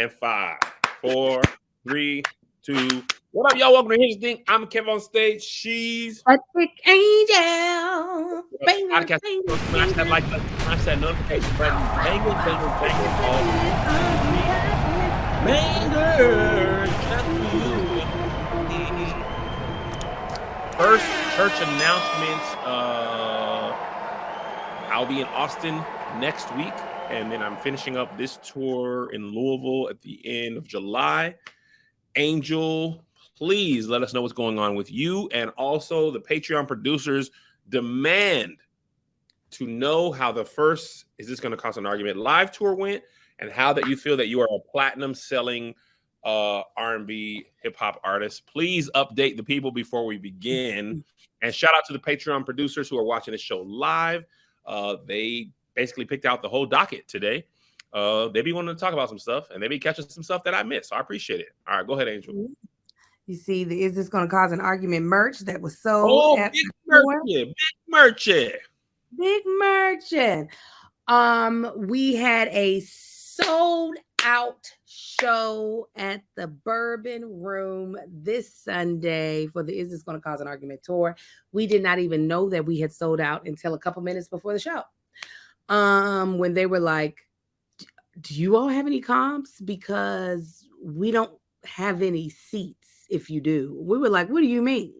And 5, 4, 3, 2. What up, y'all? Welcome to Here's the Thing. I'm Kev on stage. She's a thick angel. podcast. Smash that like button, smash that notification button. Bang it, bang it, bang it. Bangers. First church announcements. I'll be in Austin next week, and then I'm finishing up this tour in Louisville at the end of July. Angel, please let us know what's going on with you, and also the Patreon producers demand to know how the first Is This Going to Cause an Argument live tour went, and how that you feel that you are a platinum selling R&B hip hop artist. Please update the people before we begin. And shout out to the Patreon producers who are watching this show live. They basically picked out the whole docket today. They be wanting to talk about some stuff, and they be catching some stuff that I missed. So I appreciate it. All right, go ahead, Angel. You see, Is This Going to Cause an Argument merch that was sold at big merchant. Big merchant. We had a sold out show at the Bourbon Room this Sunday for the Is This Going to Cause an Argument tour. We did not even know that we had sold out until a couple minutes before the show. When they were like, do you all have any comps? Because we don't have any seats if you do. We were like, what do you mean?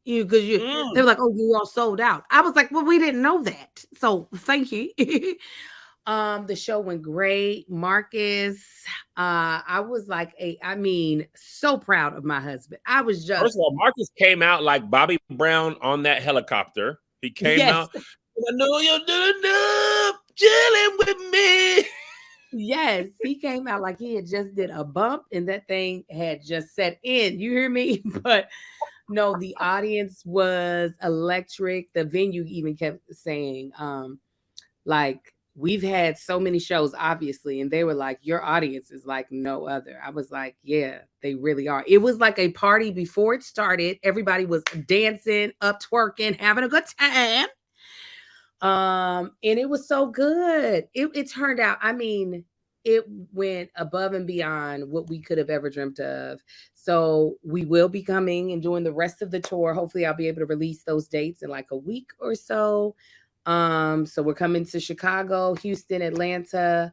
They were like, oh, you all sold out. I was like, well, we didn't know that. So thank you. The show went great. Marcus, I was like, so proud of my husband. I was just. First of all, Marcus came out like Bobby Brown on that helicopter. He came out. I know you're doing enough, chilling with me. Yes, he came out like he had just did a bump and that thing had just set in. You hear me? But no, the audience was electric. The venue even kept saying, like, we've had so many shows, obviously, and they were like, your audience is like no other. I was like, yeah, they really are. It was like a party before it started. Everybody was dancing, up twerking, having a good time. And it was so good. It turned out, it went above and beyond what we could have ever dreamt of. So we will be coming and doing the rest of the tour. Hopefully I'll be able to release those dates in like a week or so. So we're coming to Chicago, Houston, Atlanta,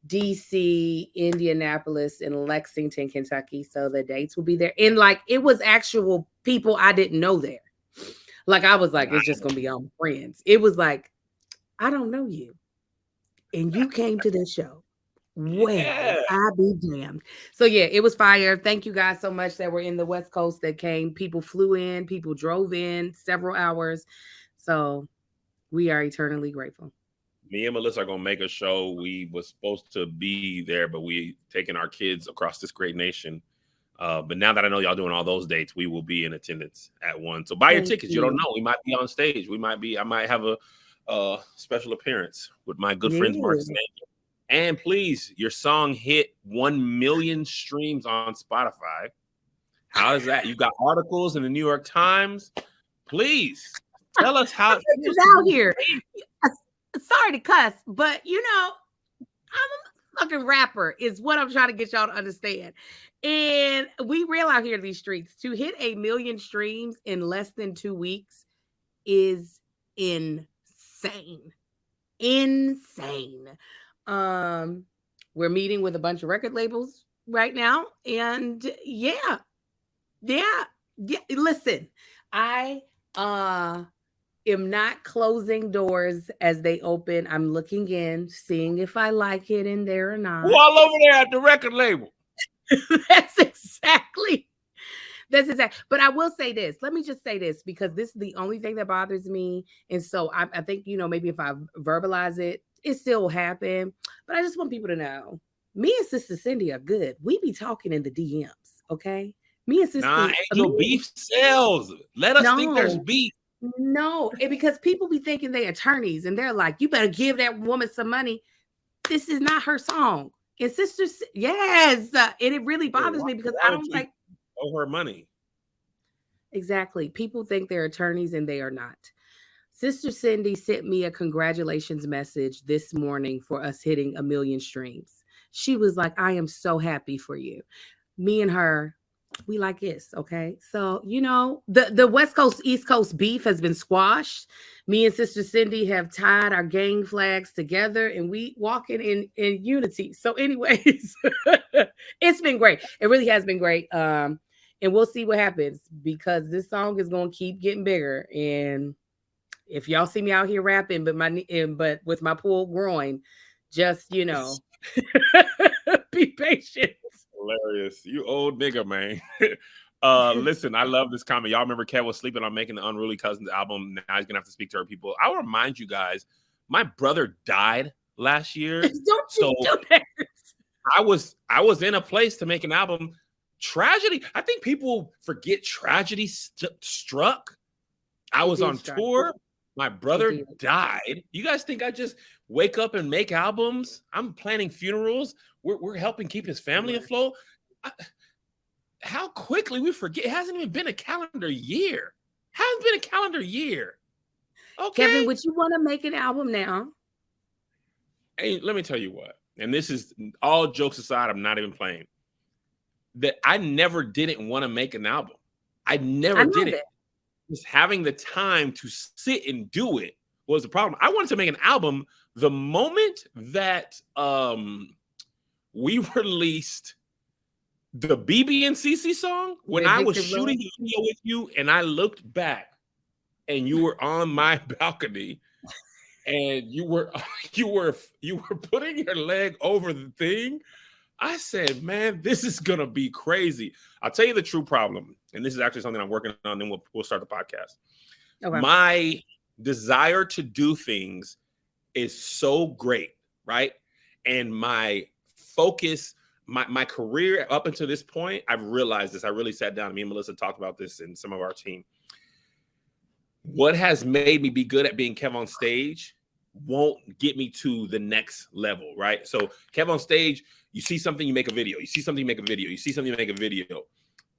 DC, Indianapolis, and Lexington, Kentucky. So the dates will be there. And like, it was actual people I didn't know there. Like, I was like, it's just going to be all my friends. It was like, I don't know you. And you came to this show. Well, I be damned. So, yeah, it was fire. Thank you guys so much that were in the West Coast that came. People flew in. People drove in several hours. So we are eternally grateful. Me and Melissa are going to make a show. We were supposed to be there, but we taking our kids across this great nation. But now that I know y'all doing all those dates, we will be in attendance at one. So buy your tickets. You don't know. We might be on stage. I might have a special appearance with my good friends, Marcus and Angel. And please, your song hit 1 million streams on Spotify. How is that? You got articles in the New York Times. Please tell us how it's out here. Sorry to cuss, but I'm a fucking rapper is what I'm trying to get y'all to understand. And we real out here in these streets. To hit 1 million streams in less than 2 weeks is insane. We're meeting with a bunch of record labels right now. And yeah. Listen, I am not closing doors as they open. I'm looking in, seeing if I like it in there or not. All over there at the record label. That's exactly. But I will say this. Let me just say this, because this is the only thing that bothers me. And so I think, maybe if I verbalize it, it still will happen. But I just want people to know, me and Sister Cindy are good. We be talking in the DMs, okay? Me and Sister Angel, beef sells. Let us think there's beef. No, because people be thinking they attorneys, and they're like, you better give that woman some money. This is not her song. And sisters, yes. And it really bothers me because I don't like owe her money. Exactly. People think they're attorneys and they are not. Sister Cindy sent me a congratulations message this morning for us hitting 1 million streams. She was like, I am so happy for you. Me and her, we like this, okay? So, the West Coast, East Coast beef has been squashed. Me and Sister Cindy have tied our gang flags together and we walking in unity. So, anyways, it's been great. It really has been great. And we'll see what happens because this song is gonna keep getting bigger. And if y'all see me out here rapping, but with my pulled groin, just be patient. Hilarious. You old nigga, man. Listen, I love this comment. Y'all remember Kev was sleeping on making the Unruly Cousins album. Now he's gonna have to speak to her people. I'll remind you guys, my brother died last year. Don't you do that. I was in a place to make an album. Tragedy. I think people forget tragedy struck. I was on tour. My brother died. You guys think I just wake up and make albums? I'm planning funerals. We're helping keep his family afloat. How quickly we forget. It hasn't even been a calendar year. Hasn't been a calendar year. Okay. Kevin, would you want to make an album now? Hey, let me tell you what. And this is all jokes aside. I'm not even playing. That I never didn't want to make an album. I never did it. Just having the time to sit and do it was the problem. I wanted to make an album the moment that we released the BB and CC song, when I was shooting the video with you and I looked back and you were on my balcony and you were putting your leg over the thing. I said, man, this is going to be crazy. I'll tell you the true problem. And this is actually something I'm working on. Then we'll start the podcast. Okay. My desire to do things is so great, right? And my focus, my career up until this point, I've realized this. I really sat down. Me and Melissa talked about this in some of our team. What has made me be good at being Kev on stage won't get me to the next level, right? So Kev on stage, you see something, you make a video. You see something, you make a video. You see something, you make a video.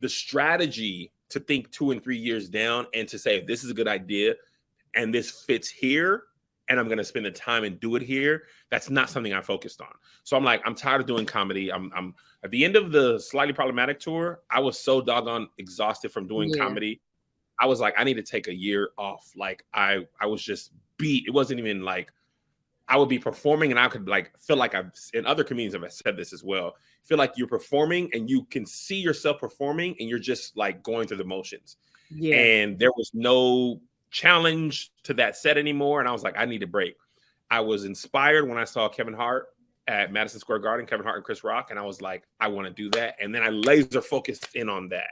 The strategy to think 2 and 3 years down and to say, this is a good idea and this fits here and I'm going to spend the time and do it here, that's not something I focused on. So I'm like, I'm tired of doing comedy. I'm at the end of the Slightly Problematic tour, I was so doggone exhausted from doing comedy. I was like, I need to take a year off. Like I was just beat. It wasn't even like I would be performing and I could like feel like I've in other comedians have said this as well. Feel like you're performing and you can see yourself performing and you're just like going through the motions. Yeah. And there was no challenge to that set anymore. And I was like, I need a break. I was inspired when I saw Kevin Hart at Madison Square Garden, Kevin Hart and Chris Rock. And I was like, I want to do that. And then I laser focused in on that.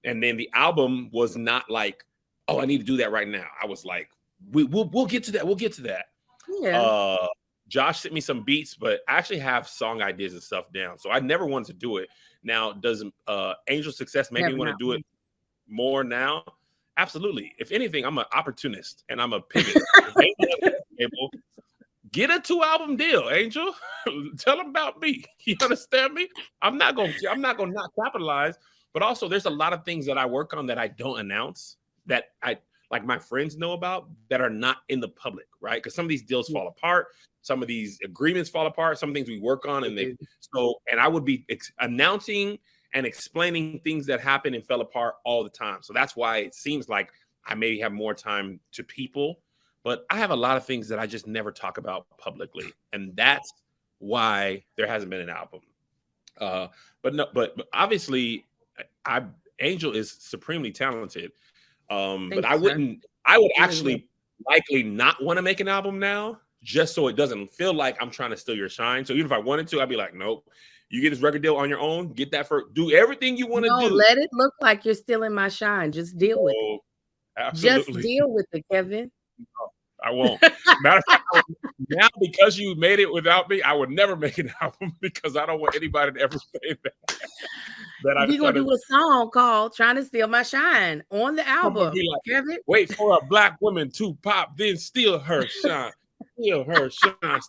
And then the album was not like, oh, I need to do that right now. I was like, we'll get to that. We'll get to that. Yeah. Josh sent me some beats, but I actually have song ideas and stuff down. So I never wanted to do it. Now, does Angel Success make me want to do it more now? Absolutely. If anything, I'm an opportunist and I'm a pivot. Get a 2-album deal, Angel. Tell them about me. You understand me? I'm not gonna not capitalize. But also, there's a lot of things that I work on that I don't announce that I like my friends know about that are not in the public, right? Because some of these deals fall apart, some of these agreements fall apart, some things we work on, and I would be announcing and explaining things that happened and fell apart all the time. So that's why it seems like I maybe have more time to people, but I have a lot of things that I just never talk about publicly, and that's why there hasn't been an album. But obviously. Angel is supremely talented, but I would actually likely not want to make an album now, just so it doesn't feel like I'm trying to steal your shine. So even if I wanted to, I'd be like, nope, you get this record deal on your own, get that do everything you want to do. Let it look like you're stealing my shine. Just deal with it. Absolutely. Just deal with it, Kevin. No, I won't. Matter of fact, now because you made it without me, I would never make an album because I don't want anybody to ever say that. We're going to do a song called Trying to Steal My Shine on the album. Like, Kevin. Wait for a black woman to pop, then steal her shine. Steal her shine.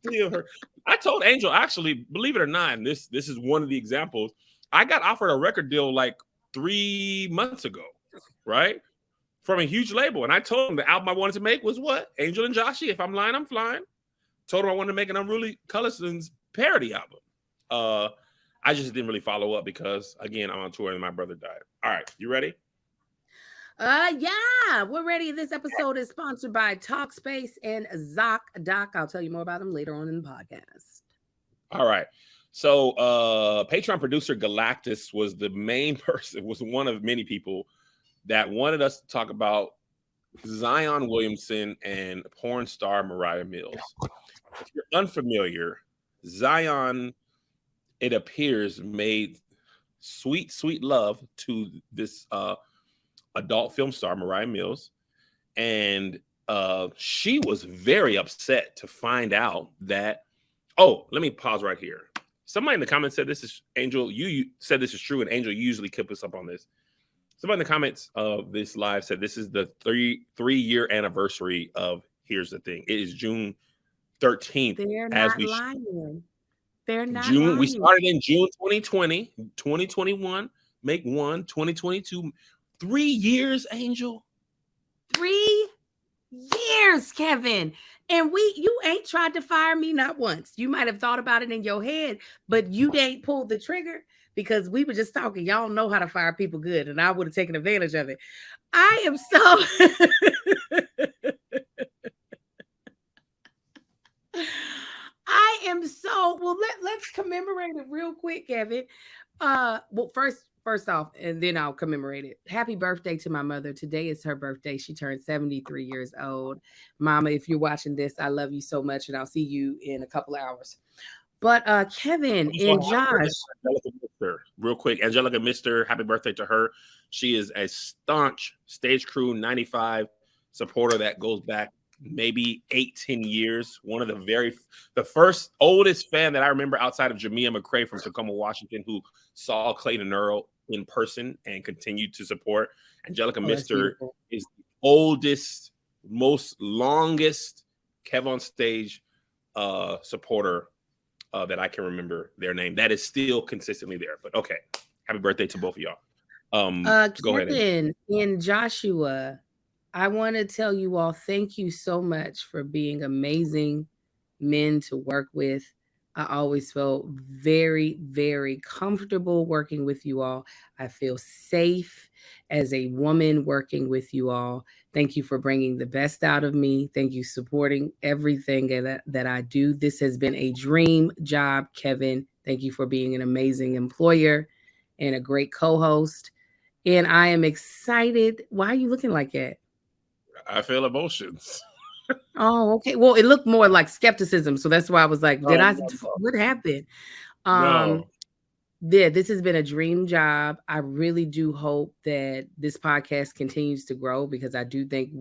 Steal her. I told Angel, actually, believe it or not, and this is one of the examples. I got offered a record deal like 3 months ago, right? From a huge label. And I told him the album I wanted to make was what? Angel and Joshy. If I'm lying, I'm flying. told him I wanted to make an Unruly Collison's parody album. I just didn't really follow up because, again, I'm on tour and my brother died. All right, you ready? Yeah, we're ready. This episode is sponsored by Talkspace and ZocDoc. I'll tell you more about them later on in the podcast. All right. So Patreon producer Galactus was the main person, was one of many people that wanted us to talk about Zion Williamson and porn star Mariah Mills. If you're unfamiliar, Zion, it appears, made sweet, sweet love to this adult film star, Mariah Mills. And she was very upset to find out that, oh, let me pause right here. Somebody in the comments said this is, Angel, you said this is true, and Angel, you usually keep us up on this. Somebody in the comments of this live said this is the three-year anniversary of Here's the Thing. It is June 13th. They're not lying. They're not lying. We started in June 2020, 2021, make one, 2022. 3 years, Angel. 3 years, Kevin. And you ain't tried to fire me not once. You might have thought about it in your head, but you ain't pulled the trigger because we were just talking. Y'all know how to fire people good, and I would have taken advantage of it. I am so let's commemorate it real quick, Kevin. Well, first off, and then I'll commemorate it. Happy birthday to my mother. Today is her birthday. She turned 73 years old. Mama, if you're watching this, I love you so much, and I'll see you in a couple hours. But Kevin and Josh. Real quick, Angelica Mister, happy birthday to her. She is a staunch Stage Crew 95 supporter that goes back maybe 8-10 years. One of the first oldest fan that I remember outside of Jamia McCrae from Tacoma, Washington, who saw Clayton Earl in person and continued to support. Angelica Mister is the oldest, most longest Kev on Stage supporter that I can remember their name. That is still consistently there. But okay, happy birthday to both of y'all. Go ahead. Kevin and Joshua, I want to tell you all, thank you so much for being amazing men to work with. I always felt very, very comfortable working with you all. I feel safe as a woman working with you all. Thank you for bringing the best out of me. Thank you for supporting everything that I do. This has been a dream job, Kevin. Thank you for being an amazing employer and a great co-host. And I am excited. Why are you looking like that? I feel emotions. Oh, okay. Well, it looked more like skepticism. So that's why I was like, what happened? No. Yeah, this has been a dream job. I really do hope that this podcast continues to grow because I do think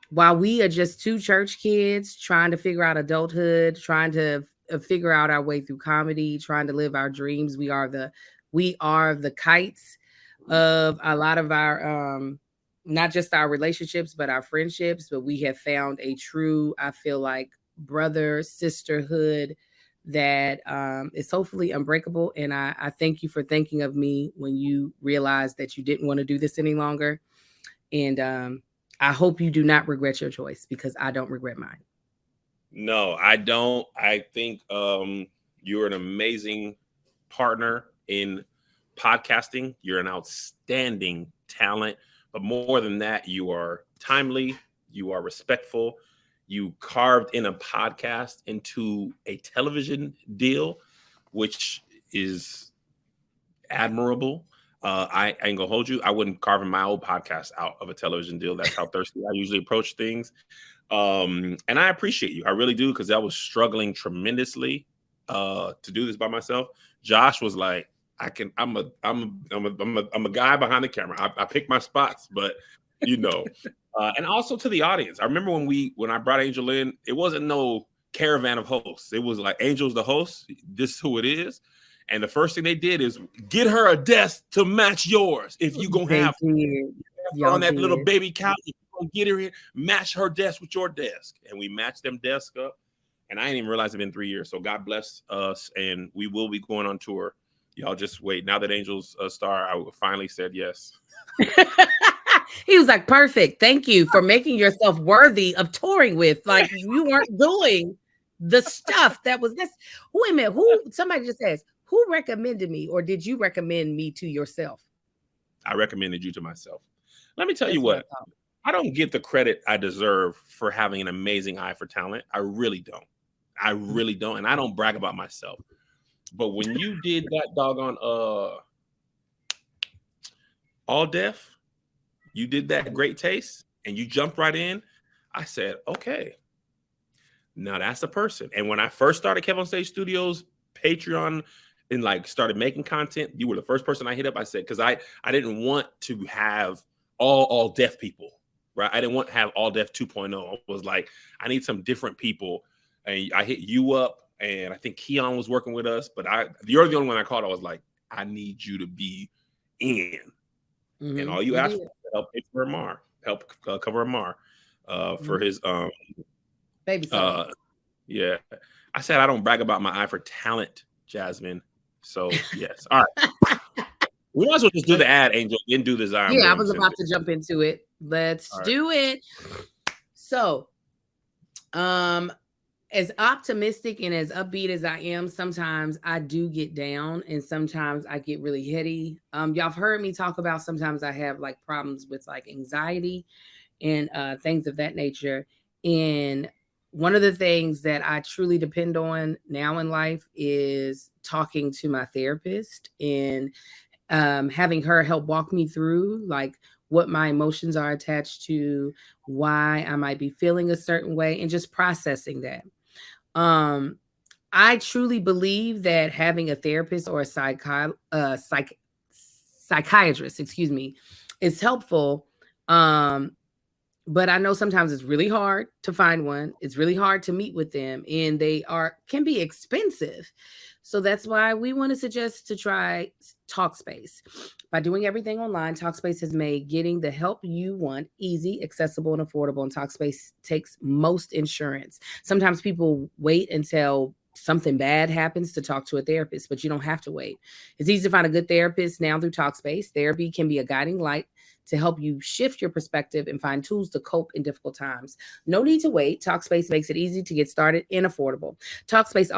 while we are just two church kids trying to figure out adulthood, trying to figure out our way through comedy, trying to live our dreams, we are the kites of a lot of our not just our relationships, but our friendships. But we have found a true, I feel like, brother sisterhood that is hopefully unbreakable. And I thank you for thinking of me when you realized that you didn't want to do this any longer. And I hope you do not regret your choice because I don't regret mine. No, I don't. I think you're an amazing partner in podcasting. You're an outstanding talent. But more than that, you are timely, you are respectful, you carved in a podcast into a television deal, which is admirable. I ain't gonna hold you. I wouldn't carve my old podcast out of a television deal. That's how thirsty I usually approach things. And I appreciate you. I really do, because I was struggling tremendously to do this by myself. Josh was like, I'm a guy behind the camera. I pick my spots, but and also to the audience. I remember when I brought Angel in, it wasn't no caravan of hosts. It was like, Angel's the host. This is who it is. And the first thing they did is get her a desk to match yours. If you gonna have on that little baby couch, if you gonna get her here, match her desk with your desk. And we matched them desks up. And I didn't even realize it's been 3 years. So God bless us, and we will be going on tour. Y'all just wait. Now that Angel's a star, I finally said yes. He was like, perfect. Thank you for making yourself worthy of touring with. Like you weren't doing the stuff that was this. Wait a minute. Somebody just asked, who recommended me, or did you recommend me to yourself? I recommended you to myself. Let me tell That's you what I what. thought. I don't get the credit I deserve for having an amazing eye for talent. I really don't. I really don't. And I don't brag about myself. But when you did that doggone all deaf, you did that great taste and you jumped right in. I said, okay, now that's a person. And when I first started Kev on Stage Studios, Patreon, and like started making content, you were the first person I hit up. I said, because I didn't want to have all deaf people, right? I didn't want to have all deaf 2.0. I was like, I need some different people. And I hit you up, and I think Keon was working with us, but you're the only one I called. I was like, I need you to be in. Mm-hmm. And all you asked for help pay for Amar, help cover Amar for his Babyface. Yeah. I said I don't brag about my eye for talent, Jasmine. So yes. All right. We might as well just do the ad, Angel, and do the Zion. Yeah, I was about to jump into it. Let's do it. So, as optimistic and as upbeat as I am, sometimes I do get down and sometimes I get really heady. Y'all have heard me talk about sometimes I have like problems with like anxiety and things of that nature. And one of the things that I truly depend on now in life is talking to my therapist and having her help walk me through like what my emotions are attached to, why I might be feeling a certain way, and just processing that. I truly believe that having a therapist or a psychiatrist, is helpful. But I know sometimes it's really hard to find one. It's really hard to meet with them, and they can be expensive. So that's why we want to suggest to try Talkspace. By doing everything online, Talkspace has made getting the help you want easy, accessible, and affordable. And Talkspace takes most insurance. Sometimes people wait until something bad happens to talk to a therapist, but you don't have to wait. It's easy to find a good therapist now through Talkspace. Therapy can be a guiding light to help you shift your perspective and find tools to cope in difficult times. No need to wait. Talkspace makes it easy to get started and affordable. Talkspace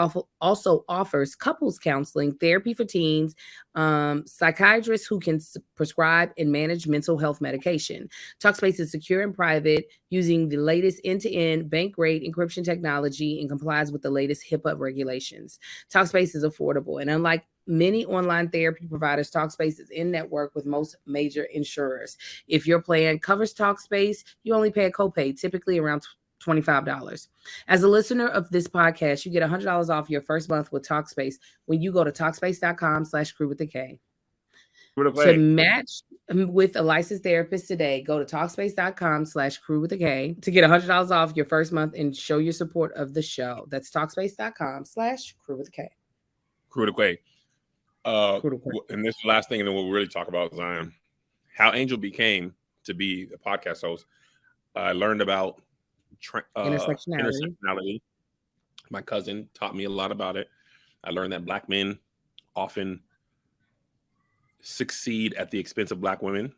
also offers couples counseling, therapy for teens, psychiatrists who can prescribe and manage mental health medication. Talkspace is secure and private, using the latest end-to-end bank-grade encryption technology and complies with the latest HIPAA regulations. Talkspace is affordable, and unlike many online therapy providers, Talkspace is in network with most major insurers. If your plan covers Talkspace, you only pay a copay, typically around $25. As a listener of this podcast, you get $100 off your first month with Talkspace when you go to Talkspace.com/crew with a K. To match with a licensed therapist today, go to Talkspace.com/crew with a K to get $100 off your first month and show your support of the show. That's Talkspace.com/crew with a K. Crew with a K. And this is the last thing, and then we'll really talk about Zion. How Angel became to be a podcast host. I learned about intersectionality. My cousin taught me a lot about it. I learned that Black men often succeed at the expense of Black women.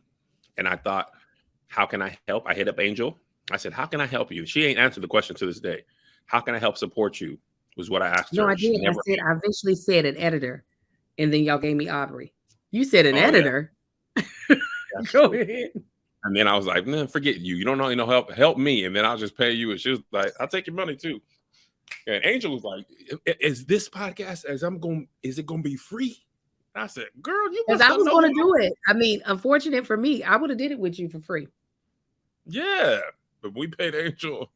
And I thought, how can I help? I hit up Angel. I said, how can I help you? She ain't answered the question to this day. How can I help support you? Was what I asked her. No, I did. I eventually said an editor. And then y'all gave me Aubrey. You said an editor. Yeah. Go ahead. And then I was like, man, forget you. You don't know, help me. And then I'll just pay you. And she was like, I'll take your money too. And Angel was like, is this podcast is it going to be free? And I said, girl, you must I was going to do it. I mean, unfortunate for me, I would have did it with you for free. Yeah. But we paid Angel.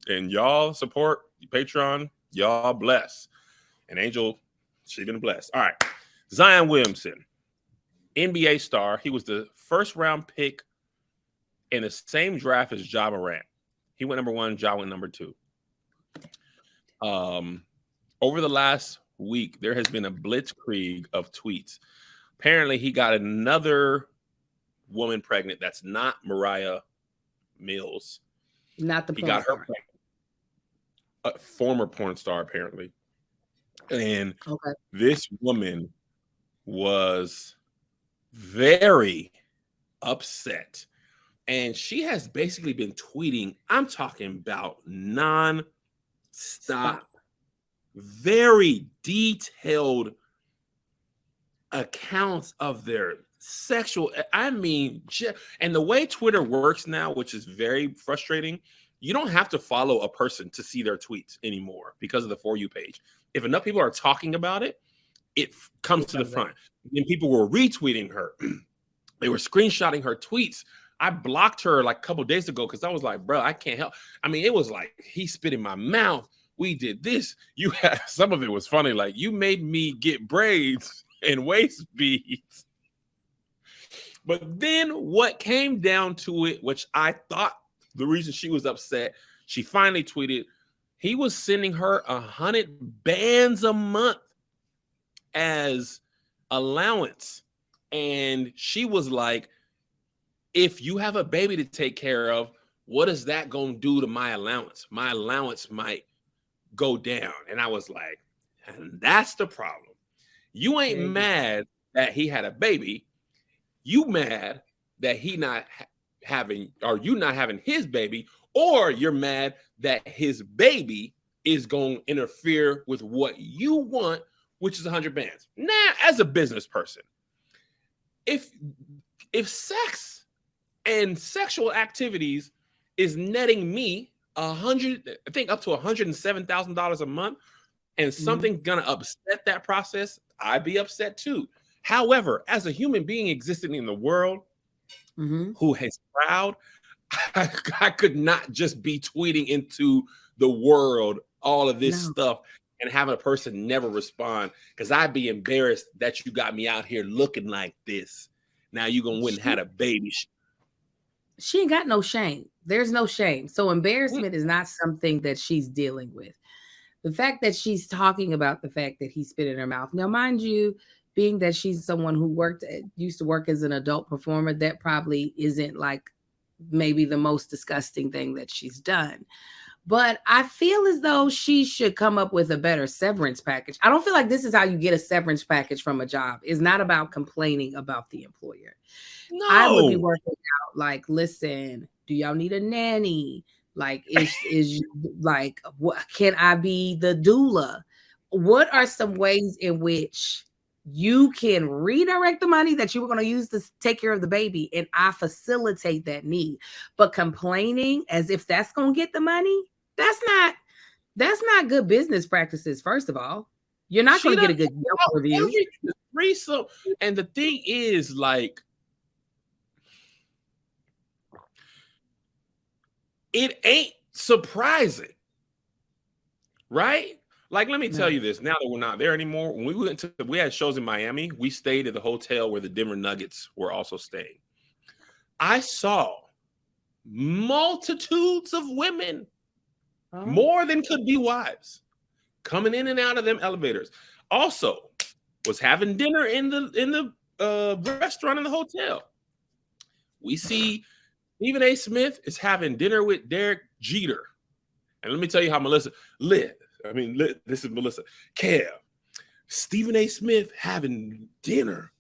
And y'all support Patreon. Y'all bless. And Angel, she's been blessed. All right. Zion Williamson, NBA star. He was the first round pick in the same draft as Ja Morant. He went number 1. Ja went number 2. Over the last week, there has been a blitzkrieg of tweets. Apparently, he got another woman pregnant that's not Mariah Mills. Not the he got her pregnant. A former porn star, apparently. And this woman was very upset And she has basically been tweeting, I'm talking about non-stop, Stop. very detailed accounts of their sexual, and the way Twitter works now, which is very frustrating, you don't have to follow a person to see their tweets anymore because of the For You page. If enough people are talking about it, it comes to the front. And people were retweeting her. They were screenshotting her tweets. I blocked her like a couple of days ago because I was like, bro, I can't help. I mean, it was like, he spit in my mouth. We did this. You had, some of it was funny. Like, you made me get braids and waist beads. But then what came down to it, which I thought the reason she was upset, she finally tweeted, he was sending her 100 bands a month as allowance. And she was like, if you have a baby to take care of, what is that going to do to my allowance? My allowance might go down. And I was like, and that's the problem. You ain't mad that he had a baby. You mad that he not having, or you not having his baby, or you're mad that his baby is going to interfere with what you want, which is 100 bands. Now, as a business person, if sex and sexual activities is netting me I think up to $107,000 a month, and something's gonna upset that process, I'd be upset too. However, as a human being existing in the world who is proud, I could not just be tweeting into the world all of this stuff and having a person never respond, because I'd be embarrassed that you got me out here looking like this. Now you gonna win and had a baby. She ain't got no shame. There's no shame. So embarrassment is not something that she's dealing with. The fact that she's talking about the fact that he spit in her mouth. Now, mind you, being that she's someone who used to work as an adult performer, that probably isn't like maybe the most disgusting thing that she's done. But I feel as though she should come up with a better severance package. I don't feel like this is how you get a severance package from a job. It's not about complaining about the employer. No. I would be working out like, listen, do y'all need a nanny? Like, is like, what can I be the doula? What are some ways in which you can redirect the money that you were going to use to take care of the baby, and I facilitate that need? But complaining as if that's going to get the money, that's not good business practices. First of all, you're not going to get a good Yelp review. And the thing is, like, it ain't surprising, right? Like, let me tell you this. Now that we're not there anymore, when we had shows in Miami, we stayed at the hotel where the Denver Nuggets were also staying. I saw multitudes of women, more than could be wives, coming in and out of them elevators. Also, was having dinner in the restaurant in the hotel. We see Stephen A. Smith is having dinner with Derek Jeter. And let me tell you how this is Melissa. Kev, Stephen A. Smith having dinner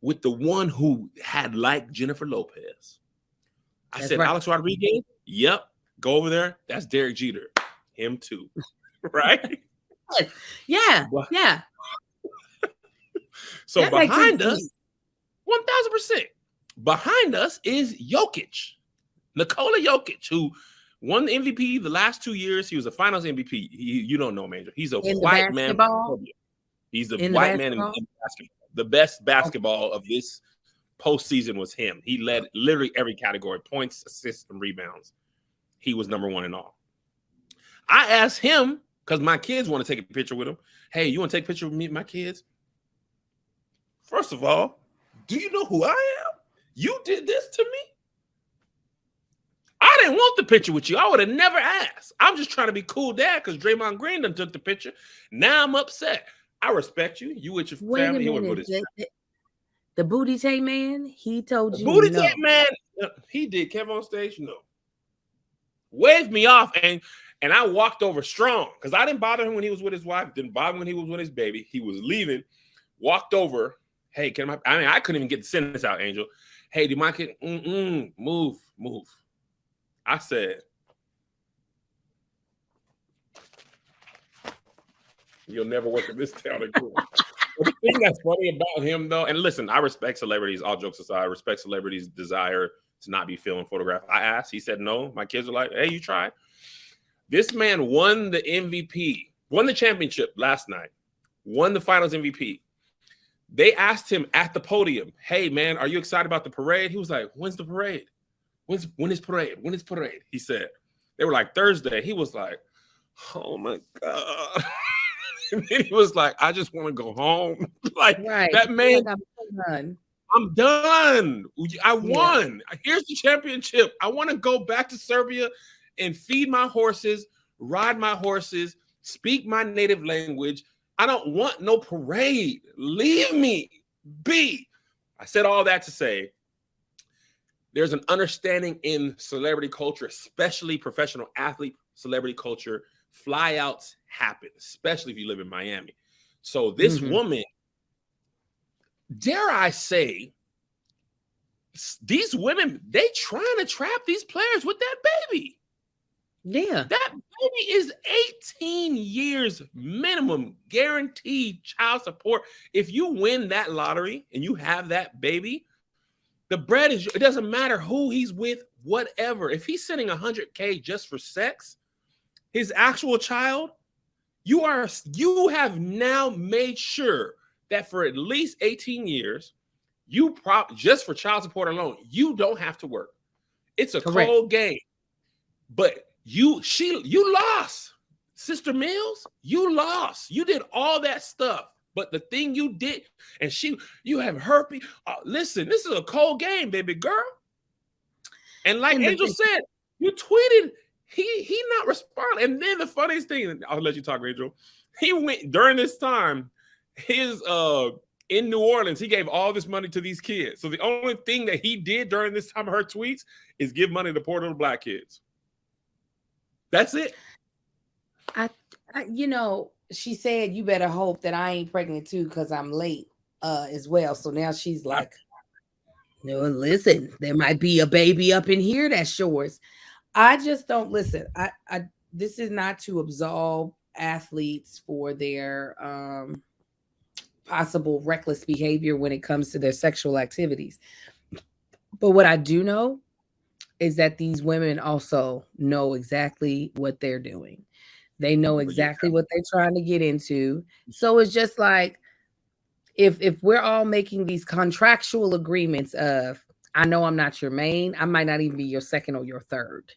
with the one who had liked Jennifer Lopez. I said, right. Alex Rodriguez? Yep. Go over there. That's Derek Jeter. Him too. Right? Yeah. Yeah. So that behind us, 1,000%. Behind us is Jokic. Nikola Jokic, who won the MVP the last 2 years. He was a finals MVP. You don't know him, Angel. He's a white man. He's a white man in basketball. The best basketball of this postseason was him. He led literally every category: points, assists, and rebounds. He was number one in all. I asked him, because my kids want to take a picture with him. Hey, you want to take a picture with me and my kids? First of all, do you know who I am? You did this to me? I didn't want the picture with you. I would have never asked. I'm just trying to be cool dad because Draymond Green done took the picture. Now I'm upset. I respect you. You with your family. The booty tape man, he told you booty tape man, he did. Kev on stage, no. Waved me off, and I walked over strong because I didn't bother him when he was with his wife. Didn't bother him when he was with his baby. He was leaving. Walked over. Hey, I couldn't even get the sentence out, Angel. Hey, do my kid move? I said, you'll never work in this town again. The thing that's funny about him, though, and listen, I respect celebrities, all jokes aside, I respect celebrities' desire to not be filmed and photographed. I asked, he said no. My kids are like, hey, you try. This man won the MVP, won the championship last night, won the finals MVP. They asked him at the podium, hey, man, are you excited about the parade? He was like, when's the parade? When is parade? When is parade? He said. They were like, Thursday. He was like, oh, my God. And then he was like, I just want to go home. Like, right. That man, I'm done. I won. Yeah. Here's the championship. I want to go back to Serbia and feed my horses, ride my horses, speak my native language. I don't want no parade. Leave me be. I said all that to say there's an understanding in celebrity culture, especially professional athlete celebrity culture. Flyouts happen, especially if you live in Miami. So this woman, dare I say, these women, they trying to trap these players with that baby. Yeah. That baby is 18 years minimum guaranteed child support. If you win that lottery and you have that baby, the bread is, it doesn't matter who he's with, whatever. If he's sending $100K just for sex, his actual child, you have now made sure that for at least 18 years, just for child support alone, you don't have to work. It's a cold game. But you lost, Sister Mills. You lost. You did all that stuff. But the thing you did, and you have herpes. Listen, this is a cold game, baby girl. And like Angel said, you tweeted, he not responding. And then the funniest thing, I'll let you talk, Angel. He went during this time, in New Orleans, he gave all this money to these kids. So the only thing that he did during this time of her tweets is give money to poor little black kids. That's it. She said, you better hope that I ain't pregnant too, because I'm late as well. So now she's like, no, listen, there might be a baby up in here that's yours. I just don't listen. This is not to absolve athletes for their possible reckless behavior when it comes to their sexual activities. But what I do know is that these women also know exactly what they're doing. They know exactly what they're trying to get into. So it's just like, if we're all making these contractual agreements of, I know I'm not your main, I might not even be your second or your third.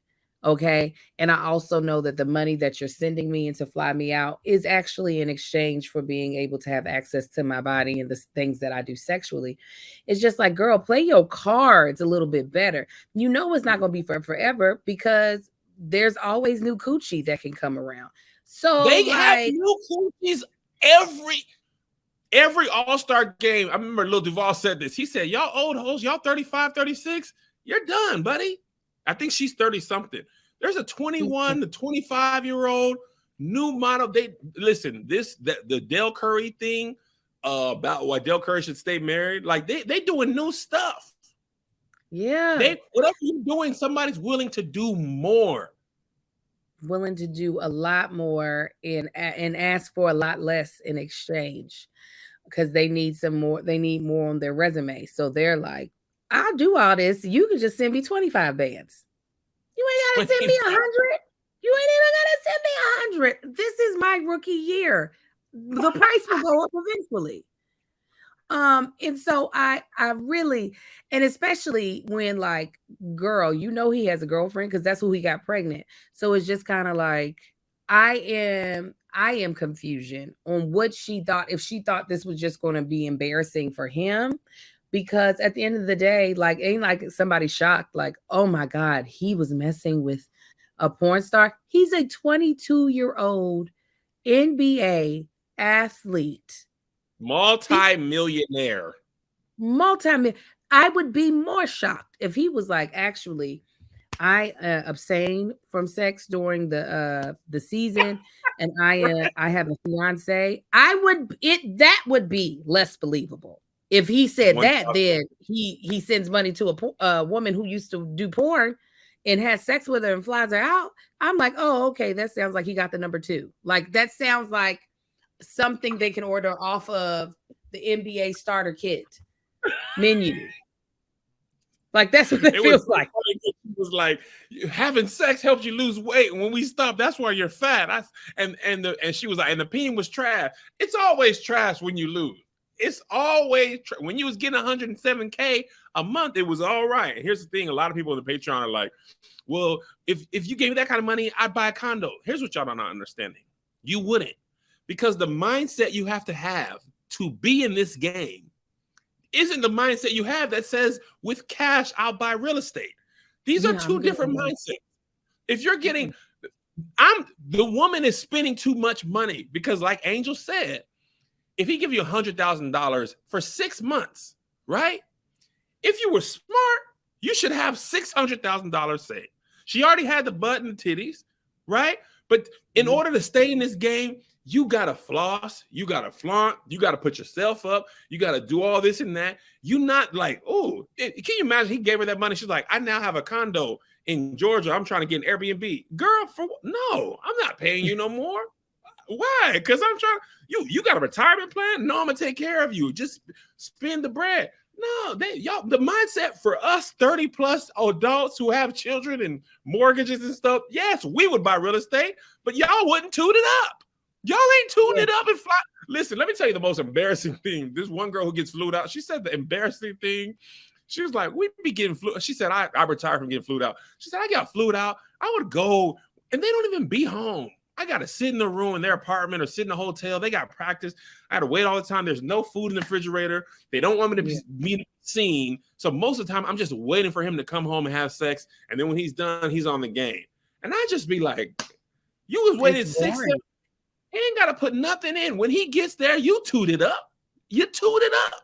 Okay. And I also know that the money that you're sending me and to fly me out is actually in exchange for being able to have access to my body and the things that I do sexually. It's just like, girl, play your cards a little bit better. You know, it's not going to be for forever because there's always new coochie that can come around. So they have new coochies every all-star game. I remember Lil Duval said this. He said, y'all old hoes, y'all 35, 36, you're done, buddy. I think she's 30-something. There's a 21 to 25-year-old new model. The Dell Curry thing about why Dell Curry should stay married. Like they doing new stuff. Yeah. Whatever you're doing, somebody's willing to do more. Willing to do a lot more and ask for a lot less in exchange because they need some more. They need more on their resume. So they're like, I'll do all this. You can just send me 25 bands. You ain't gotta send me 100. You ain't even gotta send me 100. This is my rookie year. The price will go up eventually. And so I really, and especially when like, girl, you know he has a girlfriend because that's who he got pregnant. So it's just kind of like I am confusion on what she thought, if she thought this was just going to be embarrassing for him. Because at the end of the day, like, ain't like somebody shocked, like, oh my God, he was messing with a porn star. He's a 22-year-old NBA athlete. Multi-millionaire. I would be more shocked if he was like, actually, I abstain from sex during the season, and I have a fiance. That would be less believable. If he said One that, then he sends money to a woman who used to do porn and has sex with her and flies her out. I'm like, oh, okay, that sounds like he got the number 2. Like that sounds like something they can order off of the NBA starter kit menu. Like that's what it feels like. It was like having sex helps you lose weight. And when we stop, that's why you're fat. And she was like, and the opinion was trash. It's always trash when you lose. It's always when you was getting 107K a month, it was all right. And here's the thing: a lot of people in the Patreon are like, "Well, if you gave me that kind of money, I'd buy a condo." Here's what y'all are not understanding: you wouldn't, because the mindset you have to be in this game isn't the mindset you have that says with cash I'll buy real estate. These are two different mindsets. If you're getting, the woman is spending too much money because, like Angel said, if he give you $100,000 for 6 months, right? If you were smart, you should have $600,000 saved. She already had the butt and the titties, right? But in order to stay in this game, you gotta floss, you gotta flaunt, you gotta put yourself up, you gotta do all this and that. You not like, oh, can you imagine he gave her that money? She's like, I now have a condo in Georgia. I'm trying to get an Airbnb. Girl, no, I'm not paying you no more. Why? Because I'm trying. You got a retirement plan? No, I'm gonna take care of you. Just spend the bread. No, y'all. The mindset for us 30 plus adults who have children and mortgages and stuff. Yes, we would buy real estate, but y'all wouldn't tune it up. Y'all ain't tuning it up and fly. Listen, let me tell you the most embarrassing thing. This one girl who gets flued out. She said the embarrassing thing. She was like, "We be getting flu." She said, "I retired from getting flued out." She said, "I got flued out. I would go, and they don't even be home. I got to sit in the room in their apartment or sit in a hotel. They got practice. I had to wait all the time. There's no food in the refrigerator. They don't want me to be seen. So most of the time, I'm just waiting for him to come home and have sex. And then when he's done, he's on the game." And I just be like, you was waiting 6, 7. He ain't got to put nothing in. When he gets there, you toot it up. You toot it up.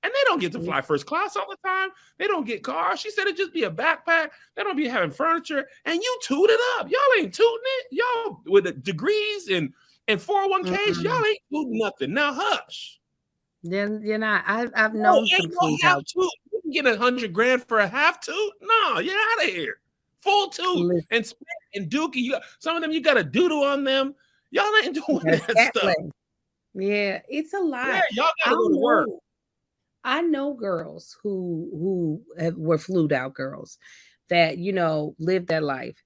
And they don't get to fly first class all the time. They don't get cars. She said it'd just be a backpack. They don't be having furniture. And you toot it up. Y'all ain't tooting it. Y'all with the degrees and 401ks, y'all ain't tooting nothing. Now hush. Then you're not. I've known some no half toot. You can get $100,000 for a half toot. No, you're out of here. Full toot and spit and dookie. Some of them you got a doodle on them. Y'all ain't doing that stuff. Yeah, it's a lot. Yeah, y'all gotta go to work. I know girls who were flued out girls that, lived that life.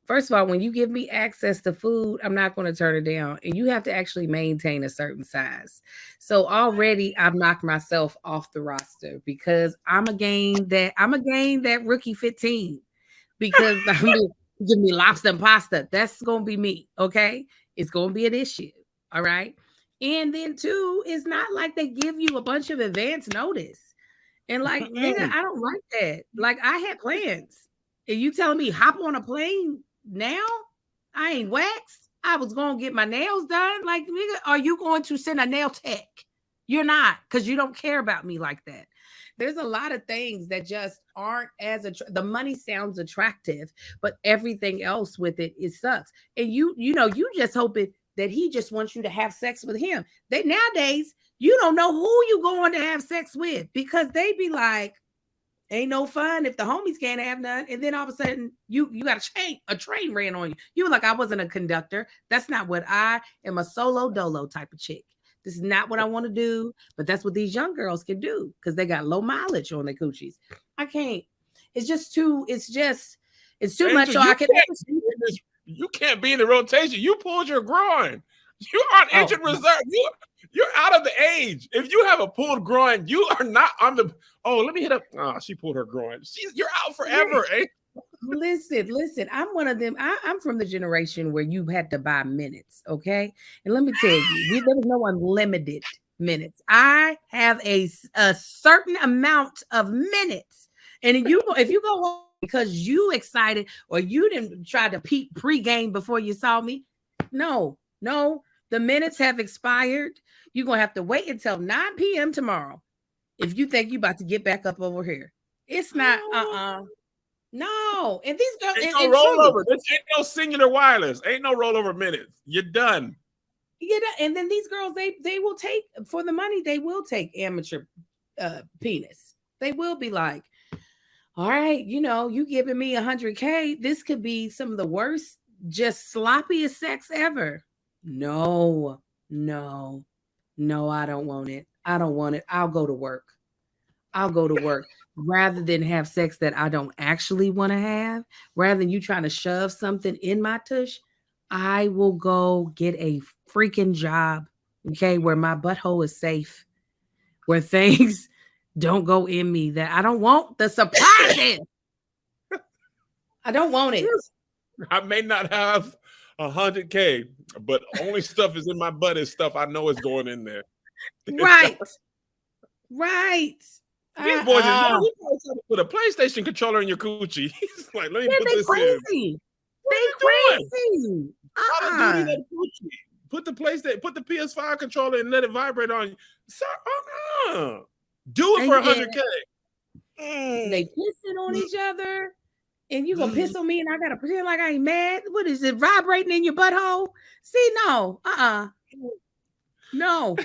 First of all, when you give me access to food, I'm not going to turn it down. And you have to actually maintain a certain size. So already I've knocked myself off the roster because I'm a game that rookie 15 because give me lobster and pasta. That's going to be me. Okay. It's going to be an issue. All right. And then too, it's not like they give you a bunch of advance notice. And like, nigga, I don't like that. Like I had plans. And you telling me hop on a plane now? I ain't waxed. I was going to get my nails done. Like, nigga, are you going to send a nail tech? You're not, because you don't care about me like that. There's a lot of things that just aren't as the money sounds attractive, but everything else with it sucks. And you just hoping that he just wants you to have sex with him. Nowadays, you don't know who you going to have sex with because they be like, ain't no fun if the homies can't have none. And then all of a sudden, you got a train ran on you. You were like, I wasn't a conductor. That's not what I am, a solo dolo type of chick. This is not what I want to do, but that's what these young girls can do because they got low mileage on their coochies. I can't. It's too much. So you can't be in the rotation. You pulled your groin. You're on injured reserve. You're out of the age. If you have a pulled groin, you are not on the. Oh, let me hit up. Oh, she pulled her groin. You're out forever. Listen. I'm one of them. I'm from the generation where you had to buy minutes. Okay, and let me tell you, there was no unlimited minutes. I have a certain amount of minutes, and if you go home because you excited or you didn't try to pre-game before you saw me, no, the minutes have expired. You're gonna have to wait until 9 p.m. tomorrow if you think you about to get back up over here. It's not no. And these girls ain't no rollover. This ain't no singular wireless. Ain't no rollover minutes. You're done. And then these girls, they will take for the money. They will take amateur penis. They will be like, all right, you giving me 100K. This could be some of the worst, just sloppiest sex ever. No, no, no, I don't want it. I don't want it. I'll go to work. I'll go to work rather than have sex that I don't actually want to have. Rather than you trying to shove something in my tush, I will go get a freaking job, okay, where my butthole is safe, where things don't go in me that I don't want the surprises. I don't want it. I may not have 100K, but only stuff is in my butt is stuff I know is going in there. Right. Right. These boys is young. We probably trying to put a PlayStation controller in your coochie. He's like, let me put this crazy. in. They crazy. Put the PlayStation, put the PS5 controller and let it vibrate on you. Sir, do it for 100K. They pissing on each other, and you gonna piss on me, and I gotta pretend like I ain't mad. What is it vibrating in your butthole? See, no, no.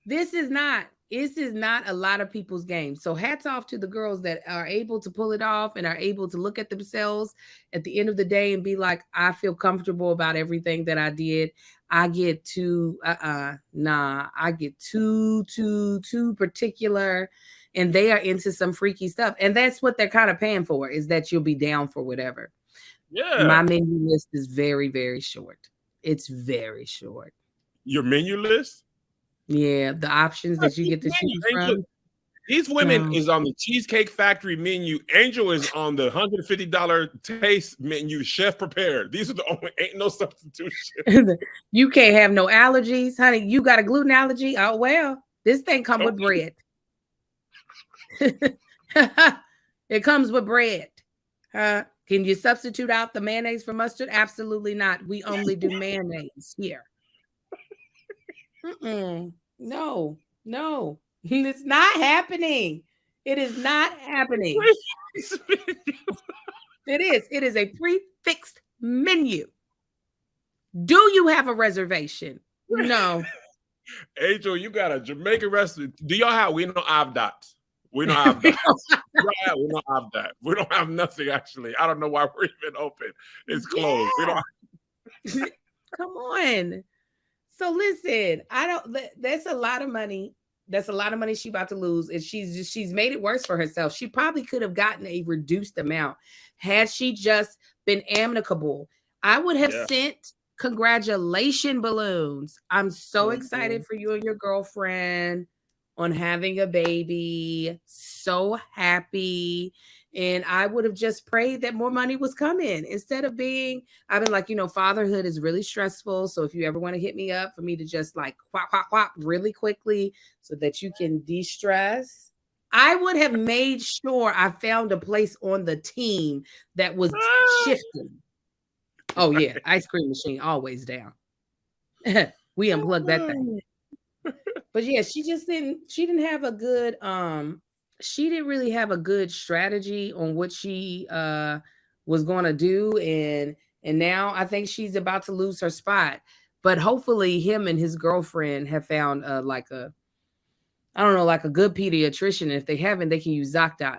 This is not a lot of people's game. So hats off to the girls that are able to pull it off and are able to look at themselves at the end of the day and be like, I feel comfortable about everything that I did. I get too, I get too particular, and they are into some freaky stuff. And that's what they're kind of paying for, is that you'll be down for whatever. Yeah. My menu list is very, very short. It's very short. Your menu list? Yeah, the options that you get to choose from. These women is on the Cheesecake Factory menu. Angel is on the $150 taste menu, chef prepared. These are the only, ain't no substitution. You can't have no allergies, honey. You got a gluten allergy? Oh, well, this thing comes with bread. It comes with bread. Can you substitute out the mayonnaise for mustard? Absolutely not. We only do mayonnaise here. No, it's not happening. It is not happening. It is a prefixed menu. Do you have a reservation? No. Angel, you got a Jamaican restaurant. Do y'all have? We know Avdat. We don't have that. We don't have that. We don't have nothing, actually. I don't know why we're even open. It's closed. Yeah. We don't. Come on. So listen, that's a lot of money. That's a lot of money she's about to lose. And she's made it worse for herself. She probably could have gotten a reduced amount had she just been amicable. I would have sent congratulation balloons. I'm so excited for you and your girlfriend on having a baby. So happy. And I would have just prayed that more money was coming instead of I've been like, fatherhood is really stressful. So if you ever want to hit me up for me to just like quack really quickly so that you can de-stress, I would have made sure I found a place on the team that was shifting. Oh yeah. Ice cream machine always down. We unplugged that thing. But yeah, she didn't have a good, she didn't really have a good strategy on what she was going to do. And now I think she's about to lose her spot. But hopefully him and his girlfriend have found like a good pediatrician. If they haven't, they can use ZocDoc.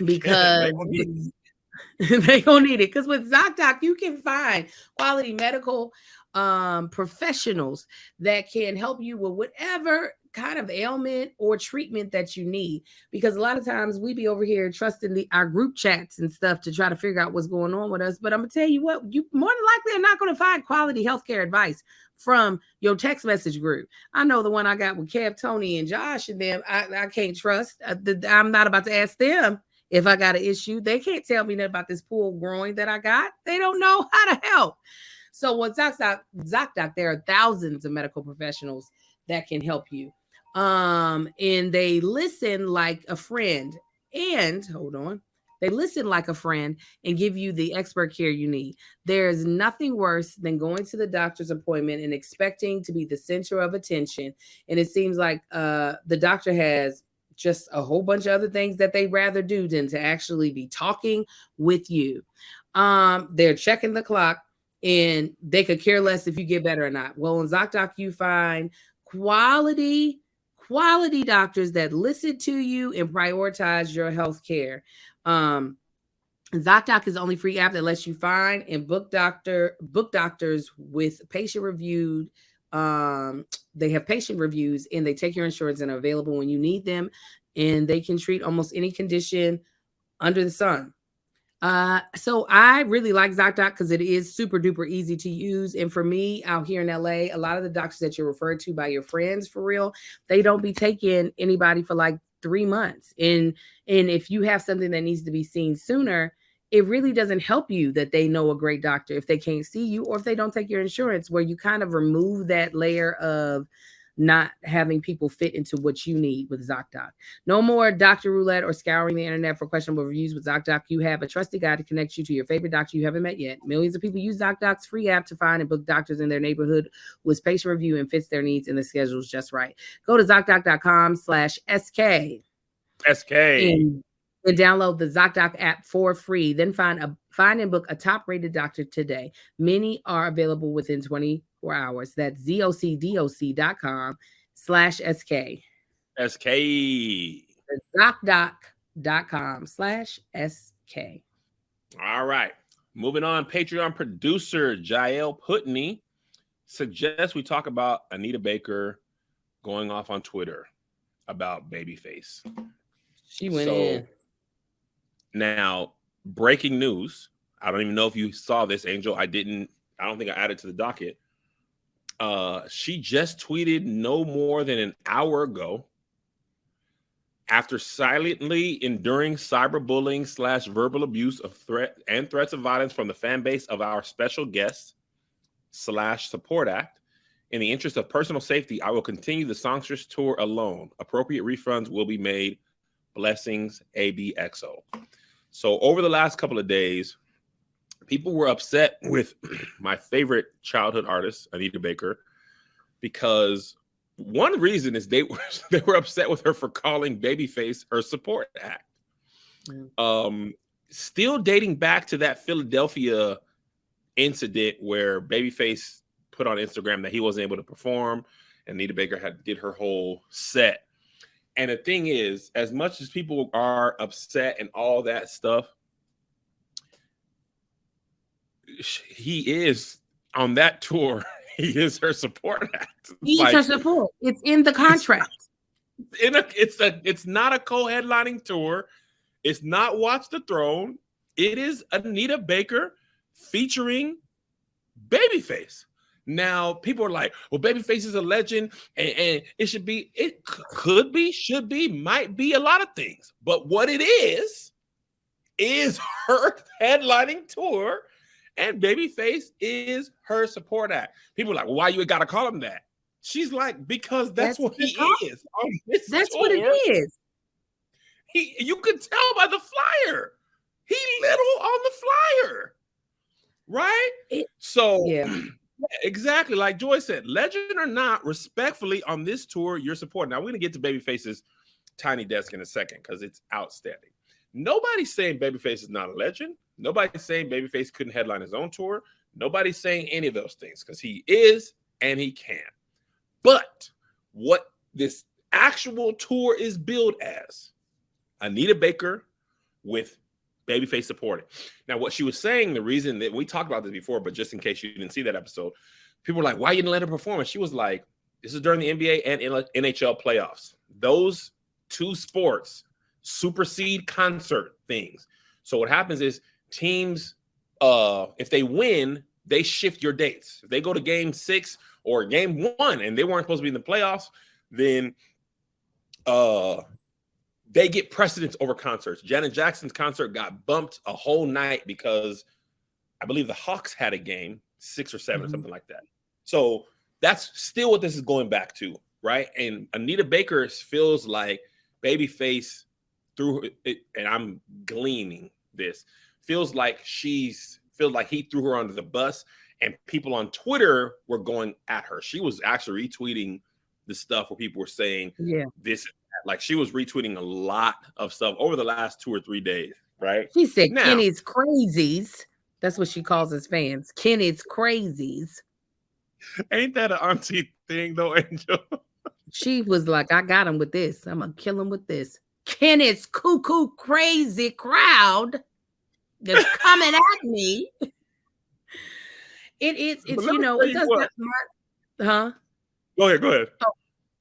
Because they gonna need it. Because with ZocDoc, you can find quality medical professionals that can help you with whatever kind of ailment or treatment that you need. Because a lot of times we be over here trusting our group chats and stuff to try to figure out what's going on with us. But I'm gonna tell you what, you more than likely are not going to find quality healthcare advice from your text message group. I know the one I got with Kev, Tony, and Josh and them. I can't trust. I'm not about to ask them if I got an issue. They can't tell me nothing about this pool growing that I got. They don't know how to help. So with ZocDoc, there are thousands of medical professionals that can help you. And they listen like a friend. And they listen like a friend and give you the expert care you need. There's nothing worse than going to the doctor's appointment and expecting to be the center of attention. And it seems like the doctor has just a whole bunch of other things that they'd rather do than to actually be talking with you. They're checking the clock and they could care less if you get better or not. Well, in ZocDoc, you find quality quality doctors that listen to you and prioritize your health care. ZocDoc is the only free app that lets you find and book doctors with patient reviewed. They have patient reviews and they take your insurance and are available when you need them. And they can treat almost any condition under the sun. So I really like ZocDoc because it is super duper easy to use. And for me out here in LA, a lot of the doctors that you're referred to by your friends for real, they don't be taking anybody for like 3 months. And if you have something that needs to be seen sooner, it really doesn't help you that they know a great doctor if they can't see you or if they don't take your insurance, where you kind of remove that layer of not having people fit into what you need with ZocDoc. No more doctor roulette or scouring the internet for questionable reviews with ZocDoc. You have a trusted guide to connect you to your favorite doctor you haven't met yet. Millions of people use ZocDoc's free app to find and book doctors in their neighborhood with patient review and fits their needs and the schedule's just right. Go to ZocDoc.com/SK. And download the ZocDoc app for free. Then find and book a top-rated doctor today. Many are available within 24 hours. That's ZocDoc.com/SK. ZocDoc.com/SK. All right. Moving on. Patreon producer Jael Putney suggests we talk about Anita Baker going off on Twitter about Babyface. She went in. Now, breaking news. I don't even know if you saw this, Angel. I don't think I added to the docket. She just tweeted no more than an hour ago, after silently enduring cyberbullying / verbal abuse of threats of violence from the fan base of our special guest / support act. In the interest of personal safety, I will continue the Songstress tour alone. Appropriate refunds will be made. Blessings, ABXO. So over the last couple of days, people were upset with my favorite childhood artist, Anita Baker, because one reason is they were upset with her for calling Babyface her support act. Still dating back to that Philadelphia incident where Babyface put on Instagram that he wasn't able to perform, and Anita Baker did her whole set. And the thing is, as much as people are upset and all that stuff, he is on that tour. He is her support act. He's her support. It's in the contract. It's not a co-headlining tour. It's not Watch the Throne. It is Anita Baker featuring Babyface. Now, people are like, well, Babyface is a legend, and it could be, should be, might be a lot of things. But what it is her headlining tour, and Babyface is her support act. People are like, well, why you got to call him that? She's like, because that's what he is. That's what it is. You can tell by the flyer. He little on the flyer, right? Yeah, exactly. Like Joy said, legend or not, respectfully on this tour, you're supporting. Now we're gonna get to Babyface's Tiny Desk in a second because it's outstanding. Nobody's saying Babyface is not a legend. Nobody's saying Babyface couldn't headline his own tour. Nobody's saying any of those things because he is and he can. But what this actual tour is billed as, Anita Baker with Babyface supporting. Now, what she was saying, the reason that we talked about this before, but just in case you didn't see that episode, people were like, why you didn't let her perform? And she was like, this is during the NBA and NHL playoffs. Those two sports supersede concert things. So what happens is teams, if they win, they shift your dates. If they go to game 6 or game 1 and they weren't supposed to be in the playoffs, then they get precedence over concerts. Janet Jackson's concert got bumped a whole night because I believe the Hawks had a game, 6 or 7 or something like that. So that's still what this is going back to, right? And Anita Baker feels like Babyface threw it, and I'm gleaning this, feels like he threw her under the bus, and people on Twitter were going at her. She was actually retweeting the stuff where people were saying this. Like she was retweeting a lot of stuff over the last 2 or 3 days, right? She said Kenny's crazies. That's what she calls his fans. Kenny's crazies. Ain't that an auntie thing though, Angel? She was like, I got him with this. I'm gonna kill him with this. Kenneth's cuckoo crazy crowd that's coming at me. But It's let me tell it's you us what. not huh? Go ahead. Go ahead. Oh,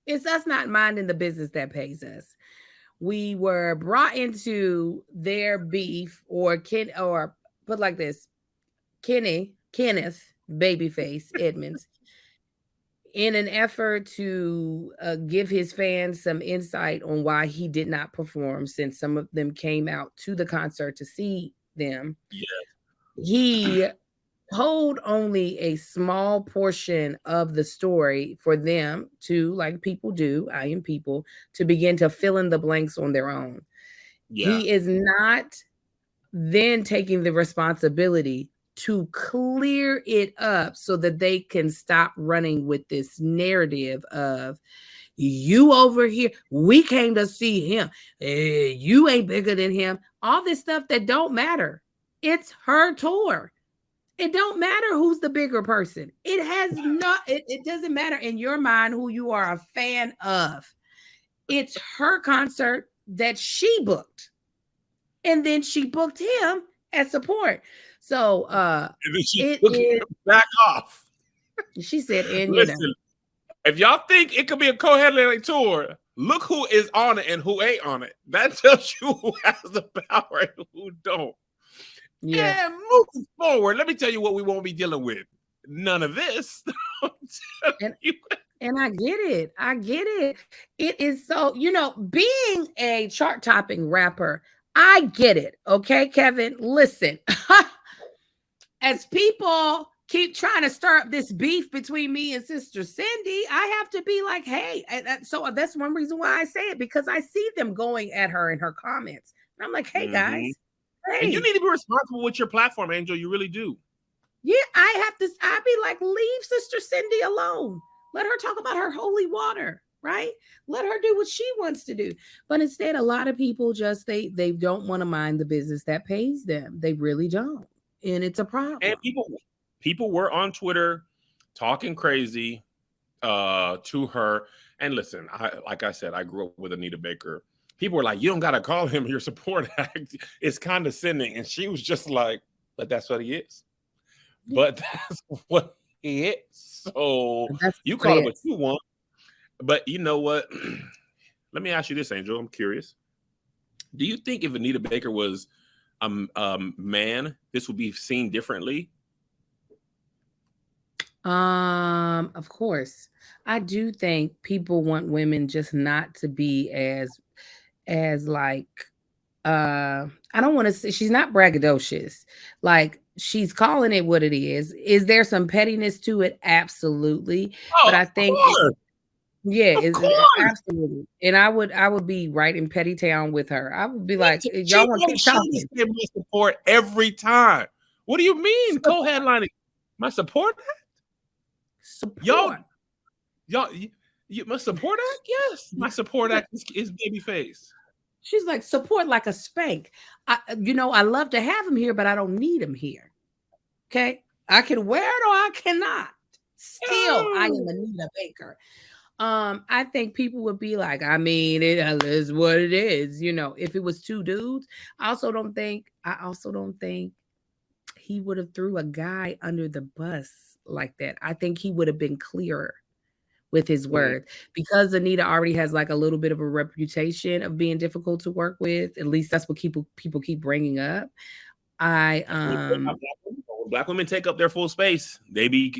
it's us not minding the business that pays us. We were brought into their beef or put like this, Kenneth, Babyface Edmonds, in an effort to give his fans some insight on why he did not perform, since some of them came out to the concert to see them. Yeah. He told only a small portion of the story for them to, like people do, I am people, to begin to fill in the blanks on their own. Yeah. He is not then taking the responsibility to clear it up so that they can stop running with this narrative of you over here, we came to see him, you ain't bigger than him, all this stuff that don't matter. It's her tour. It don't matter who's the bigger person. It has not, it doesn't matter in your mind who you are a fan of. It's her concert that she booked. And then she booked him as support. So And then she it took is, it back off. she said, and Listen, if y'all think it could be a co-headlining tour, look who is on it and who ain't on it. That tells you who has the power and who don't. yeah. And moving forward, let me tell you what we won't be dealing with. None of this. And I get it. I get it. It is so, being a chart topping rapper, I get it. Okay, Kevin, listen. As people keep trying to stir up this beef between me and Sister Cindy, I have to be like, hey, so that's one reason why I say it, because I see them going at her in her comments. And I'm like, hey, guys. Hey. And you need to be responsible with your platform, Angel. You really do. Yeah, I'd be like, leave Sister Cindy alone. Let her talk about her holy water, right? Let her do what she wants to do. But instead, a lot of people just, they don't want to mind the business that pays them. They really don't. And it's a problem. And people were on Twitter talking crazy to her. And listen, like I said, I grew up with Anita Baker. People were like, you don't got to call him your support act. It's condescending. And she was just like, but that's what he is. But that's what he is. So you call it what you want. But you know what? Let me ask you this, Angel. I'm curious. Do you think if Anita Baker was a man, this would be seen differently? Of course. I do think people want women just not to be as like I don't want to say, she's not braggadocious. Like, she's calling it what it is. Is there some pettiness to it? Absolutely. Oh, but I think absolutely. And I would be right in Petty Town with her. I would be like, y'all want to keep talking. She my support every time. What do you mean? Co-headlining my support act? Support. Y'all, my support act? Yes, my support act is Babyface. She's like, support like a spank. I love to have him here, but I don't need him here. Okay, I can wear it or I cannot. Still, I am Anita Baker. I think people would be like, I mean, it is what it is. If it was two dudes, I also don't think he would have threw a guy under the bus like that. I think he would have been clearer with his word, because Anita already has like a little bit of a reputation of being difficult to work with. At least that's what people keep bringing up. When black women take up their full space, they be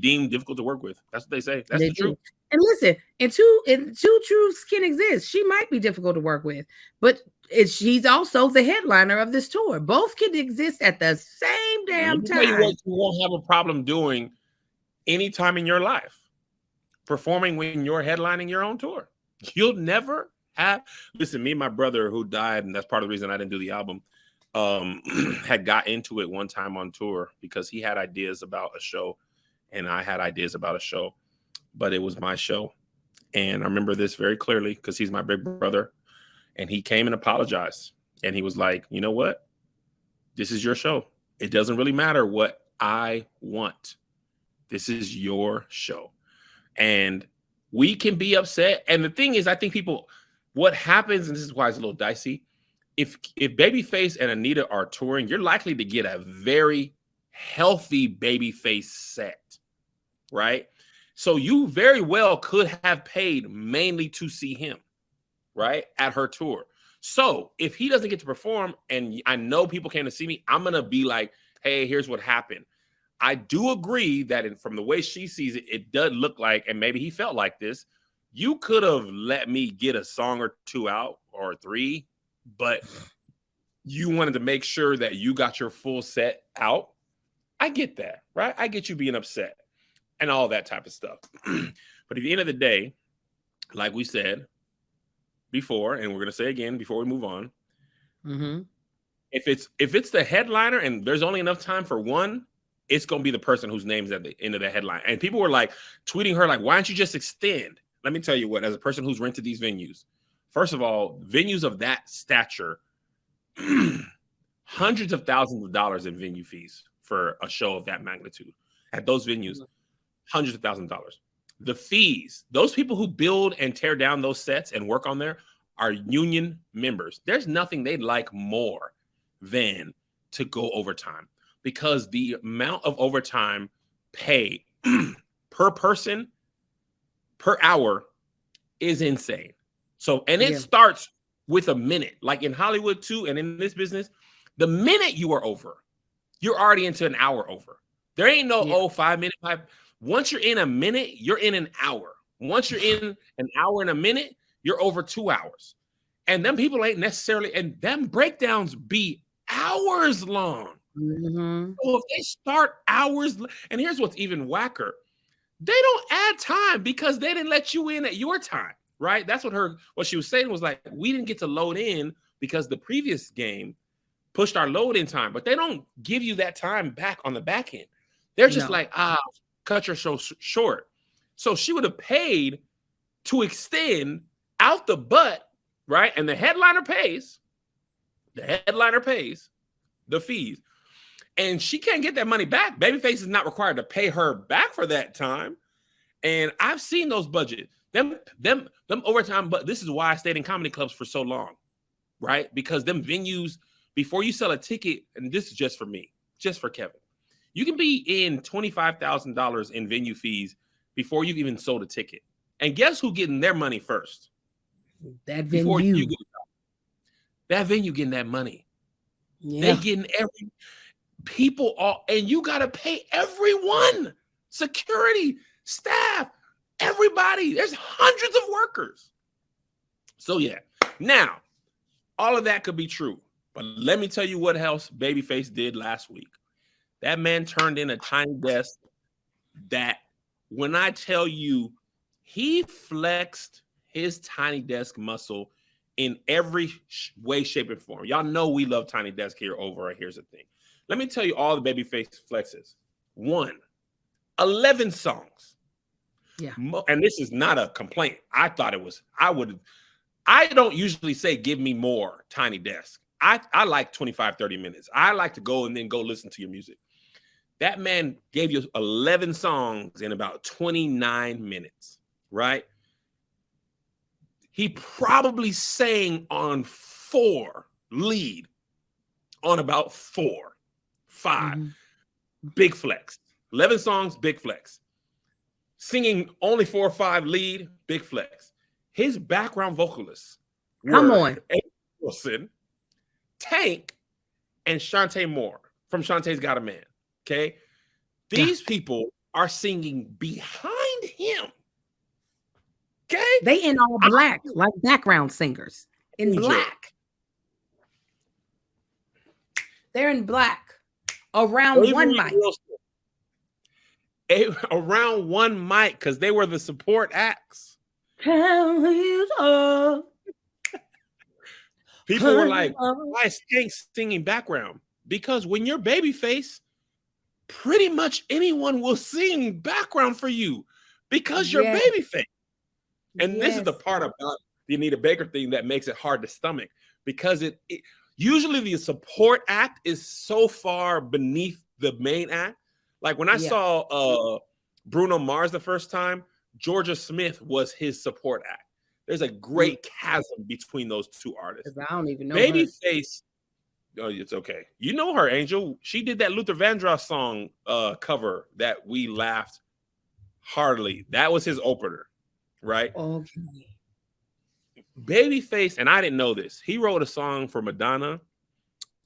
deemed difficult to work with. That's what they say. That's the truth. And listen, and two truths can exist. She might be difficult to work with, but she's also the headliner of this tour. Both can exist at the same damn time. You what you won't have a problem doing anytime in your life. Performing when you're headlining your own tour. You'll never have. Listen, me and my brother, who died, and that's part of the reason I didn't do the album, had got into it one time on tour because he had ideas about a show and I had ideas about a show, but it was my show. And I remember this very clearly because he's my big brother, and he came and apologized. And he was like, you know what? This is your show. It doesn't really matter what I want. This is your show. And We can be upset. And the thing is, I think people, what happens, and this is why it's a little dicey, if Babyface and Anita are touring, you're likely to get a very healthy Babyface set, right? So you very well could have paid mainly to see him, right, at her tour. So if he doesn't get to perform, and I know people came to see me, I'm going to be like, hey, here's what happened. I do agree that from the way she sees it, it does look like, and maybe he felt like this, you could have let me get a song or two out or three, but you wanted to make sure that you got your full set out. I get that, right? I get you being upset and all that type of stuff. But at the end of the day, like we said before, and we're going to say again before we move on, if it's the headliner and there's only enough time for one, it's going to be the person whose name's at the end of the headline. And people were like tweeting her, like, why don't you just extend? Let me tell you what, as a person who's rented these venues, first of all, venues of that stature, hundreds of thousands of dollars in venue fees for a show of that magnitude. At those venues, hundreds of thousands of dollars. The fees, those people who build and tear down those sets and work on there are union members. There's nothing they'd like more than to go overtime, because the amount of overtime pay per person per hour is insane. So, and it starts with a minute, like in Hollywood too, and in this business, the minute you are over, you're already into an hour over. There ain't no 5 minute. Once you're in a minute, you're in an hour. Once you're in an hour and a minute, you're over 2 hours. And them people ain't necessarily, and them breakdowns be hours long. So if they start hours, and here's what's even whacker, they don't add time because they didn't let you in at your time, right? That's what she was saying was like, we didn't get to load in because the previous game pushed our load in time, but they don't give you that time back on the back end. They're just like, cut your show short. So she would have paid to extend out the butt, right? And the headliner pays the fees. And she can't get that money back. Babyface is not required to pay her back for that time. And I've seen those budgets. Them overtime, but this is why I stayed in comedy clubs for so long, right? Because them venues, before you sell a ticket, and this is just for me, just for Kevin, you can be in $25,000 in venue fees before you've even sold a ticket. And guess who's getting their money first? That venue. That venue getting that money. Yeah. They getting people all, and you got to pay everyone, security, staff, everybody. There's hundreds of workers. So yeah, now all of that could be true, but let me tell you what else Babyface did last week. That man turned in a tiny desk that, when I tell you, he flexed his tiny desk muscle in every way, shape, and form. Y'all know we love tiny desk here over at Here's the Thing. Let me tell you all the Babyface flexes. 1, 11 songs. Yeah. And this is not a complaint. I thought it was, I don't usually say, give me more tiny desk. I like 25, 30 minutes. I like to go and then go listen to your music. That man gave you 11 songs in about 29 minutes, right? He probably sang on 4 lead, on about 4, 5. Big flex. 11 songs, big flex. Singing only 4 or 5 lead, big flex. His background vocalists were Williamson, Tank, and Shantae Moore from Shantae's Got a Man. Okay, these people are singing behind him. Okay, they in all black, like background singers in black. They're in black around one mic. Around one mic, because they were the support acts. People were like, why is Tank singing background? Because when you're Babyface, pretty much anyone will sing background for you because you're Babyface. And this is the part about the Anita Baker thing that makes it hard to stomach, because it usually the support act is so far beneath the main act. Like when I saw Bruno Mars the first time, Georgia Smith was his support act. There's a great chasm between those two artists. I don't even know her. Babyface, oh, it's okay. You know her, Angel. She did that Luther Vandross song cover that we laughed heartily. That was his opener, right? Okay. Babyface, and I didn't know this. He wrote a song for Madonna.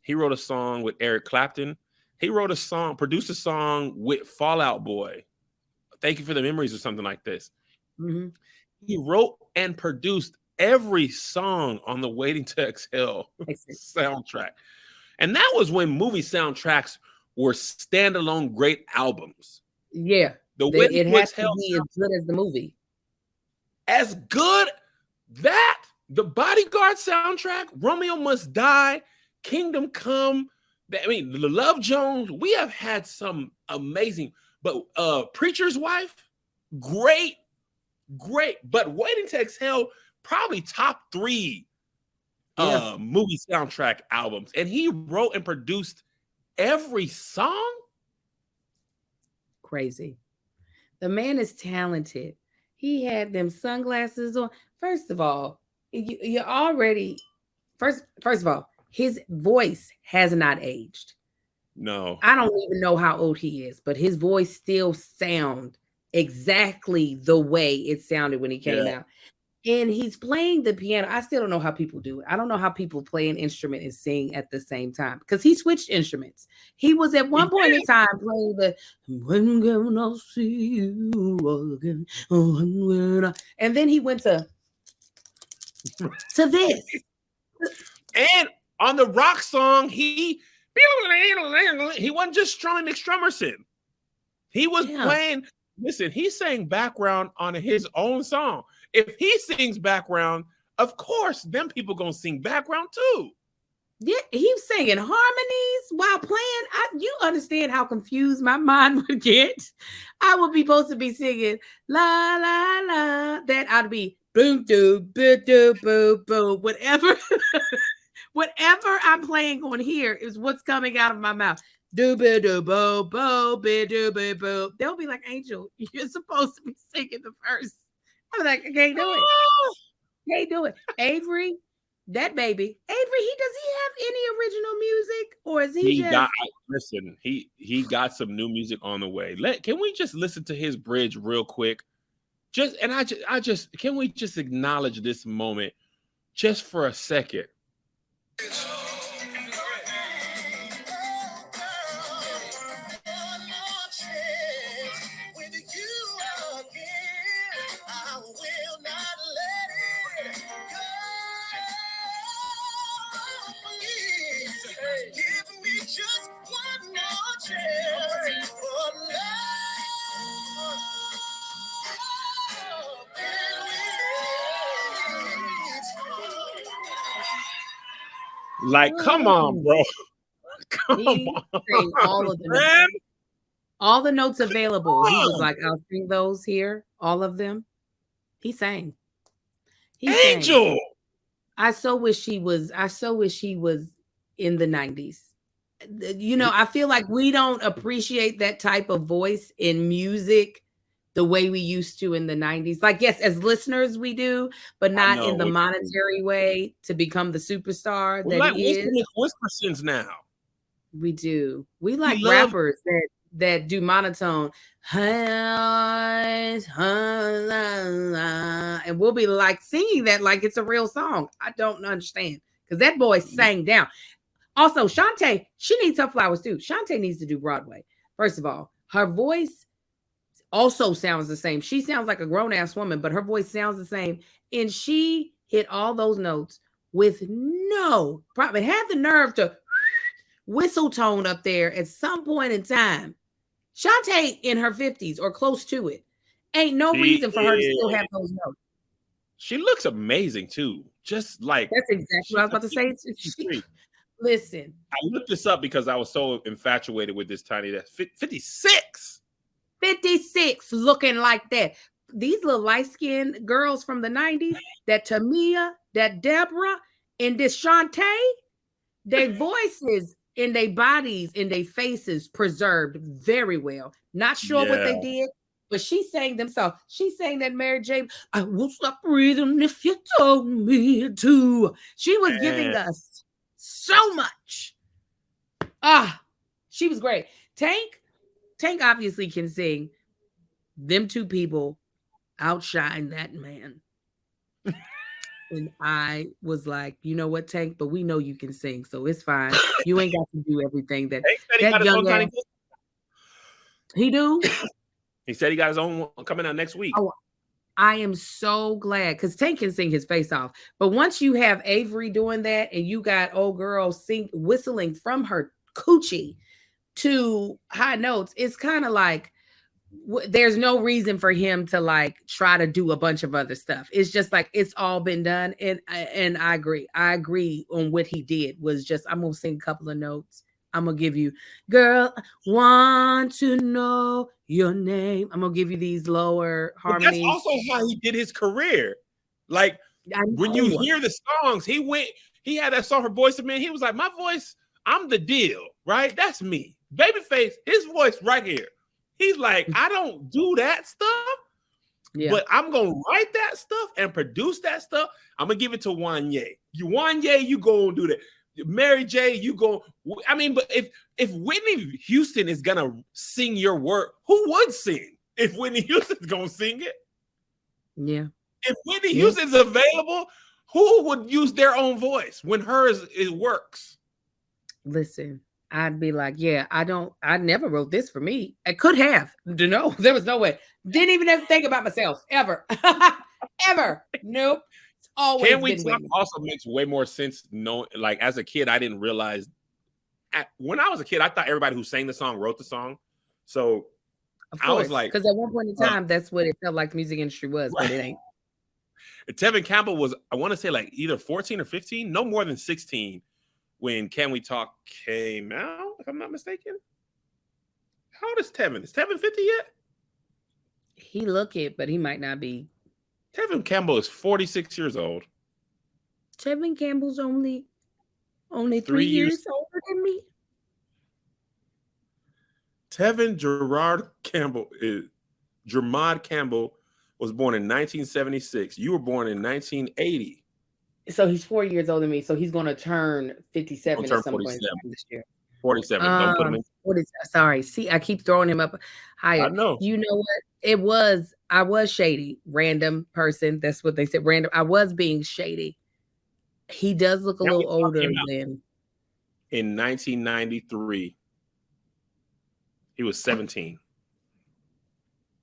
He wrote a song with Eric Clapton. He wrote a song, produced a song with Fall Out Boy. Thank You for the Memories or something like this. Mm-hmm. He wrote and produced every song on the Waiting to Exhale soundtrack. And that was when movie soundtracks were standalone great albums. Yeah. It has to be as good as the movie. As good that the Bodyguard soundtrack, Romeo Must Die, Kingdom Come, I mean, the Love Jones, we have had some amazing, but Preacher's Wife, great. But Waiting to Exhale, probably top 3 movie soundtrack albums. And he wrote and produced every song. Crazy. The man is talented. He had them sunglasses on. First of all, you're already first of all, his voice has not aged. No. I don't even know how old he is, but his voice still sounds exactly the way it sounded when he came out. And he's playing the piano. I still don't know how people do it. I don't know how people play an instrument and sing at the same time, because he switched instruments. He was at one point in time playing the "When Can I See You Again," and then he went to this. And on the rock song, he wasn't just strumming McStrummerson. He was playing. Listen, he sang background on his own song. If he sings background, of course, them people gonna sing background too. Yeah, he's singing harmonies while playing. You understand how confused my mind would get? I would be supposed to be singing la la la. That ought to be boom doo boo doo boo boo. Whatever, whatever I'm playing on here is what's coming out of my mouth. Do be do bo bo be do be bo. They'll be like, Angel, you're supposed to be singing the verse. I'm like, I can't do it. Can't do it. Avery, that baby. Avery, does he have any original music, or is he got some new music on the way. Can we just listen to his bridge real quick? Can we just acknowledge this moment just for a second? Like, come on, bro. Come on. All the notes available. He was like, I'll sing those here, all of them. He sang. Angel. I so wish he was in the 90s. You know, I feel like we don't appreciate that type of voice in music the way we used to in the 90s. Like, yes, as listeners we do, but not in the monetary way to become the superstar that he is. Whispersons now. We do. We like rappers that do monotone. And we'll be like singing that like it's a real song. I don't understand, because that boy sang down. Also, Shantae, she needs her flowers too. Shantae needs to do Broadway. First of all, her voice also sounds the same. She sounds like a grown-ass woman, but her voice sounds the same. And she hit all those notes with no problem. Had the nerve to whistle tone up there at some point in time. Shantae in her 50s or close to it. Ain't no reason for her to still have those notes. She looks amazing too. Just like that's exactly what I was about to say. Listen, I looked this up because I was so infatuated with this tiny. That's 56. 56 looking like that. These little light-skinned girls from the 90s, that Tamia, that Deborah, and this Shantae, their voices and their bodies and their faces preserved very well. Not sure what they did, But she sang them songs. She sang that Mary J. I won't stop breathing if you told me to. She was giving us so much. She was great. Tank obviously can sing. Them two people outshine that man. And I was like, you know what, Tank, but we know you can sing, so it's fine. You ain't got to do everything that young ass. He do? He said he got his own one coming out next week. Oh, I am so glad because Tank can sing his face off. But once you have Avery doing that and you got old girl whistling from her coochie to high notes, it's kind of like there's no reason for him to like try to do a bunch of other stuff. It's just like it's all been done. And I agree. I agree on what he did was just I'm gonna sing a couple of notes. I'm gonna give you, girl, want to know your name. I'm gonna give you these lower harmonies. But that's also how he did his career. Like when you hear the songs, he had that song for Boyz II Men. He was like, my voice, I'm the deal, right? That's me. Babyface, his voice right here. He's like, I don't do that stuff, but I'm gonna write that stuff and produce that stuff. I'm gonna give it to Wanye. You go and do that. Mary J, you go. I mean, but if Whitney Houston is gonna sing your work, who would sing if Whitney Houston's gonna sing it? Yeah. If Whitney Houston's available, who would use their own voice when hers it works? Listen, I'd be like, yeah, I never wrote this for me. I could have. No, there was no way. Didn't even ever think about myself ever. Ever. Nope. Always. Can We Talk also makes way more sense. No, like as a kid, I didn't realize. When I was a kid, I thought everybody who sang the song wrote the song. So of course, I was like, because at one point in time, that's what it felt like the music industry was, but it ain't. Tevin Campbell was, I want to say, like either 14 or 15, no more than 16, when Can We Talk came out, if I'm not mistaken. How old is Tevin? Is Tevin 50 yet? He look it, but he might not be. Tevin Campbell is 46 years old. Tevin Campbell's only 3 years older than me. Tevin Jermod Campbell was born in 1976. You were born in 1980. So he's 4 years older than me. So he's going to turn 57 at some point this year. 47. Don't put him in. Sorry. See, I keep throwing him up higher. I know. You know what? I was shady. Random person. That's what they said. Random. I was being shady. He does look a little older than. In 1993. He was 17.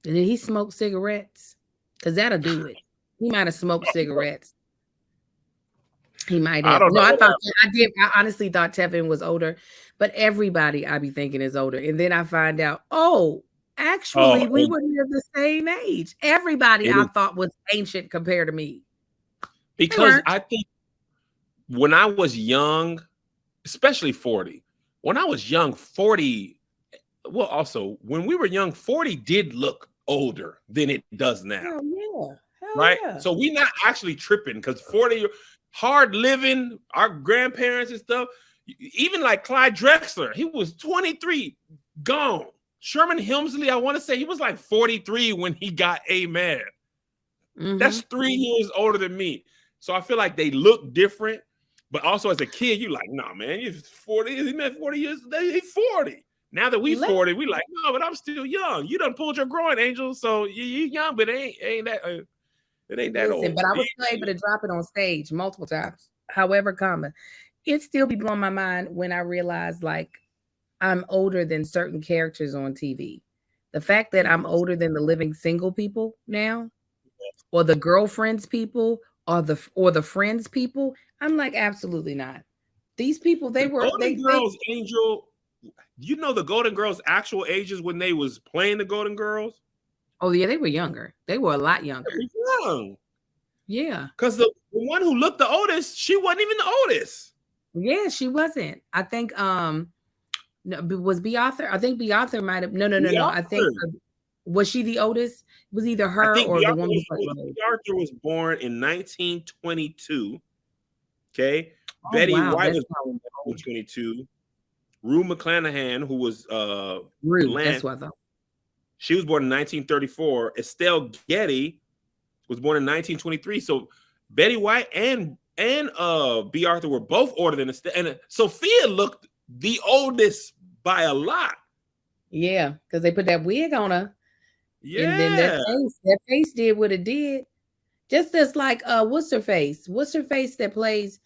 And then he smoked cigarettes. Because that'll do it. He might have smoked cigarettes. He might have. I honestly thought Tevin was older, but everybody I be thinking is older. And then I find out, actually, we were near the same age. Everybody I thought was ancient compared to me. Because I think when I was young, especially 40, when I was young, 40, well, also, when we were young, 40 did look older than it does now. Hell yeah. Right? Yeah. So we're not actually tripping because 40, hard living, our grandparents and stuff, even like Clyde Drexler, he was 23, gone. Sherman Hemsley, I want to say he was like 43 when he got Amen. Mm-hmm. That's 3 years older than me. So I feel like they look different, but also as a kid, you're like, nah, man, he's 40, he meant 40 years, he's 40. Now that we 40, we like, no, but I'm still young. You done pulled your groin, Angel, so you young, but it ain't that old. But I was still able to drop it on stage multiple times. However, it still be blowing my mind when I realize like I'm older than certain characters on TV. The fact that I'm older than the living single people now, or the girlfriends people, or the friends people, I'm like, absolutely not. These people, Angel. You know the Golden Girls' actual ages when they was playing the Golden Girls? Oh, yeah, they were younger. They were a lot younger. They were young. Yeah. Because the one who looked the oldest, she wasn't even the oldest. Yeah, she wasn't. I think was B. Arthur? I think B. Arthur might have. No. I think was she the oldest? It was either her or the woman. B. Arthur was born in 1922. Okay. Betty White was born in 1922. Rue McClanahan, who was Rue, that's what I thought. She was born in 1934. Estelle Getty was born in 1923. So Betty White and B. Arthur were both older than Estelle. And Sophia looked the oldest by a lot. Yeah, because they put that wig on her. Yeah. And then that face did what it did. Just as like what's her face? What's her face that plays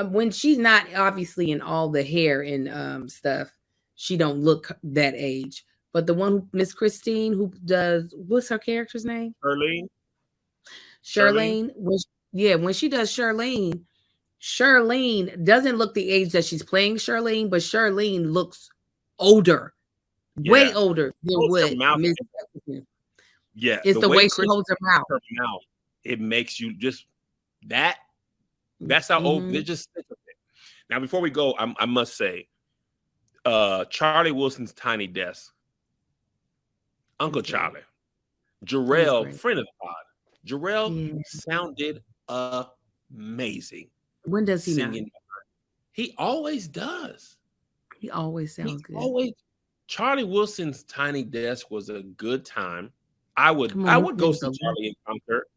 when she's not obviously in all the hair and stuff, she don't look that age. But the one who Miss Christine who does what's her character's name? Charlene. When she does Charlene doesn't look the age that she's playing Charlene, but Charlene looks older, way older than what Miss. Yeah, it's the way she holds her mouth. It makes you just that. That's how old they're just. Now, before we go, I must say, Charlie Wilson's Tiny Desk, Uncle Charlie, Jarrell, friend of the pod. Jarrell sounded amazing. When does he singing? He always does. He always sounds good. Charlie Wilson's Tiny Desk was a good time. I would go see Charlie in concert.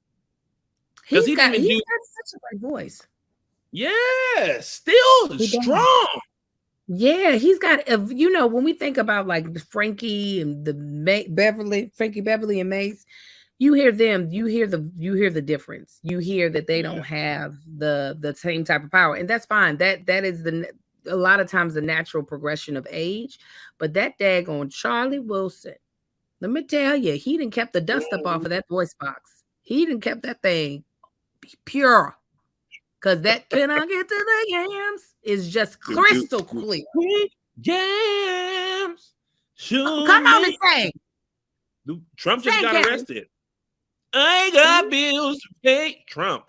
He's got such a great voice. Yeah, still strong. Yeah, he's got when we think about like Frankie and Frankie Beverly and Mace, you hear them, you hear the difference. You hear that they don't have the same type of power, and that's fine. That is a lot of times the natural progression of age. But that daggone Charlie Wilson, let me tell you, he done kept the dust up off of that voice box. He done kept that thing pure. Because that "Can I Get to the Yams" is just crystal clear. Yams. Come on and sing. Trump just got arrested. I ain't got bills to pay. Trump.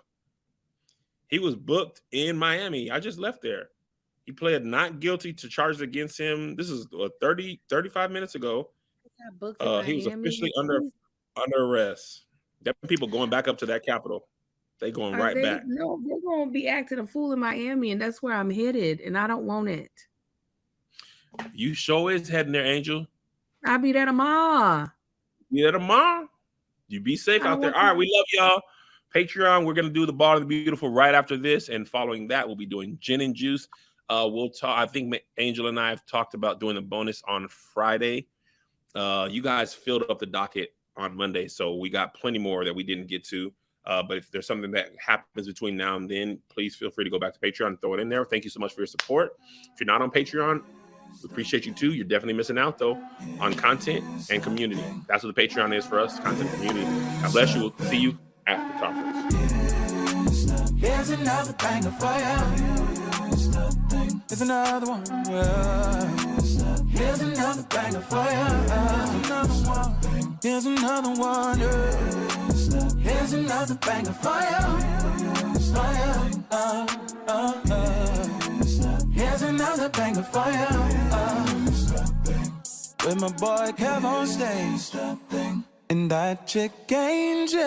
He was booked in Miami. I just left there. He pled not guilty to charges against him. This is 35 minutes ago. He was officially under arrest. There are people going back up to that Capitol. They going back. No, they're going to be acting a fool in Miami, and that's where I'm headed, and I don't want it. You sure is heading there, Angel. I'll be there tomorrow. You be safe out there. All right, we love y'all. Patreon, we're going to do the Ball of the Beautiful right after this, and following that, we'll be doing Gin and Juice. We'll talk. I think Angel and I have talked about doing the bonus on Friday. You guys filled up the docket on Monday, so we got plenty more that we didn't get to. But if there's something that happens between now and then, please feel free to go back to Patreon and throw it in there. Thank you so much for your support. If you're not on Patreon, we appreciate you too. You're definitely missing out though on content and community. That's what the Patreon is for us, content and community. God bless you. We'll see you at the conference. Here's another banger for you. Here's another one. Here's another banger for you. Here's another one. Here's another banger for you. Here's another banger for you. With my boy Kev on stage and that chick Angel.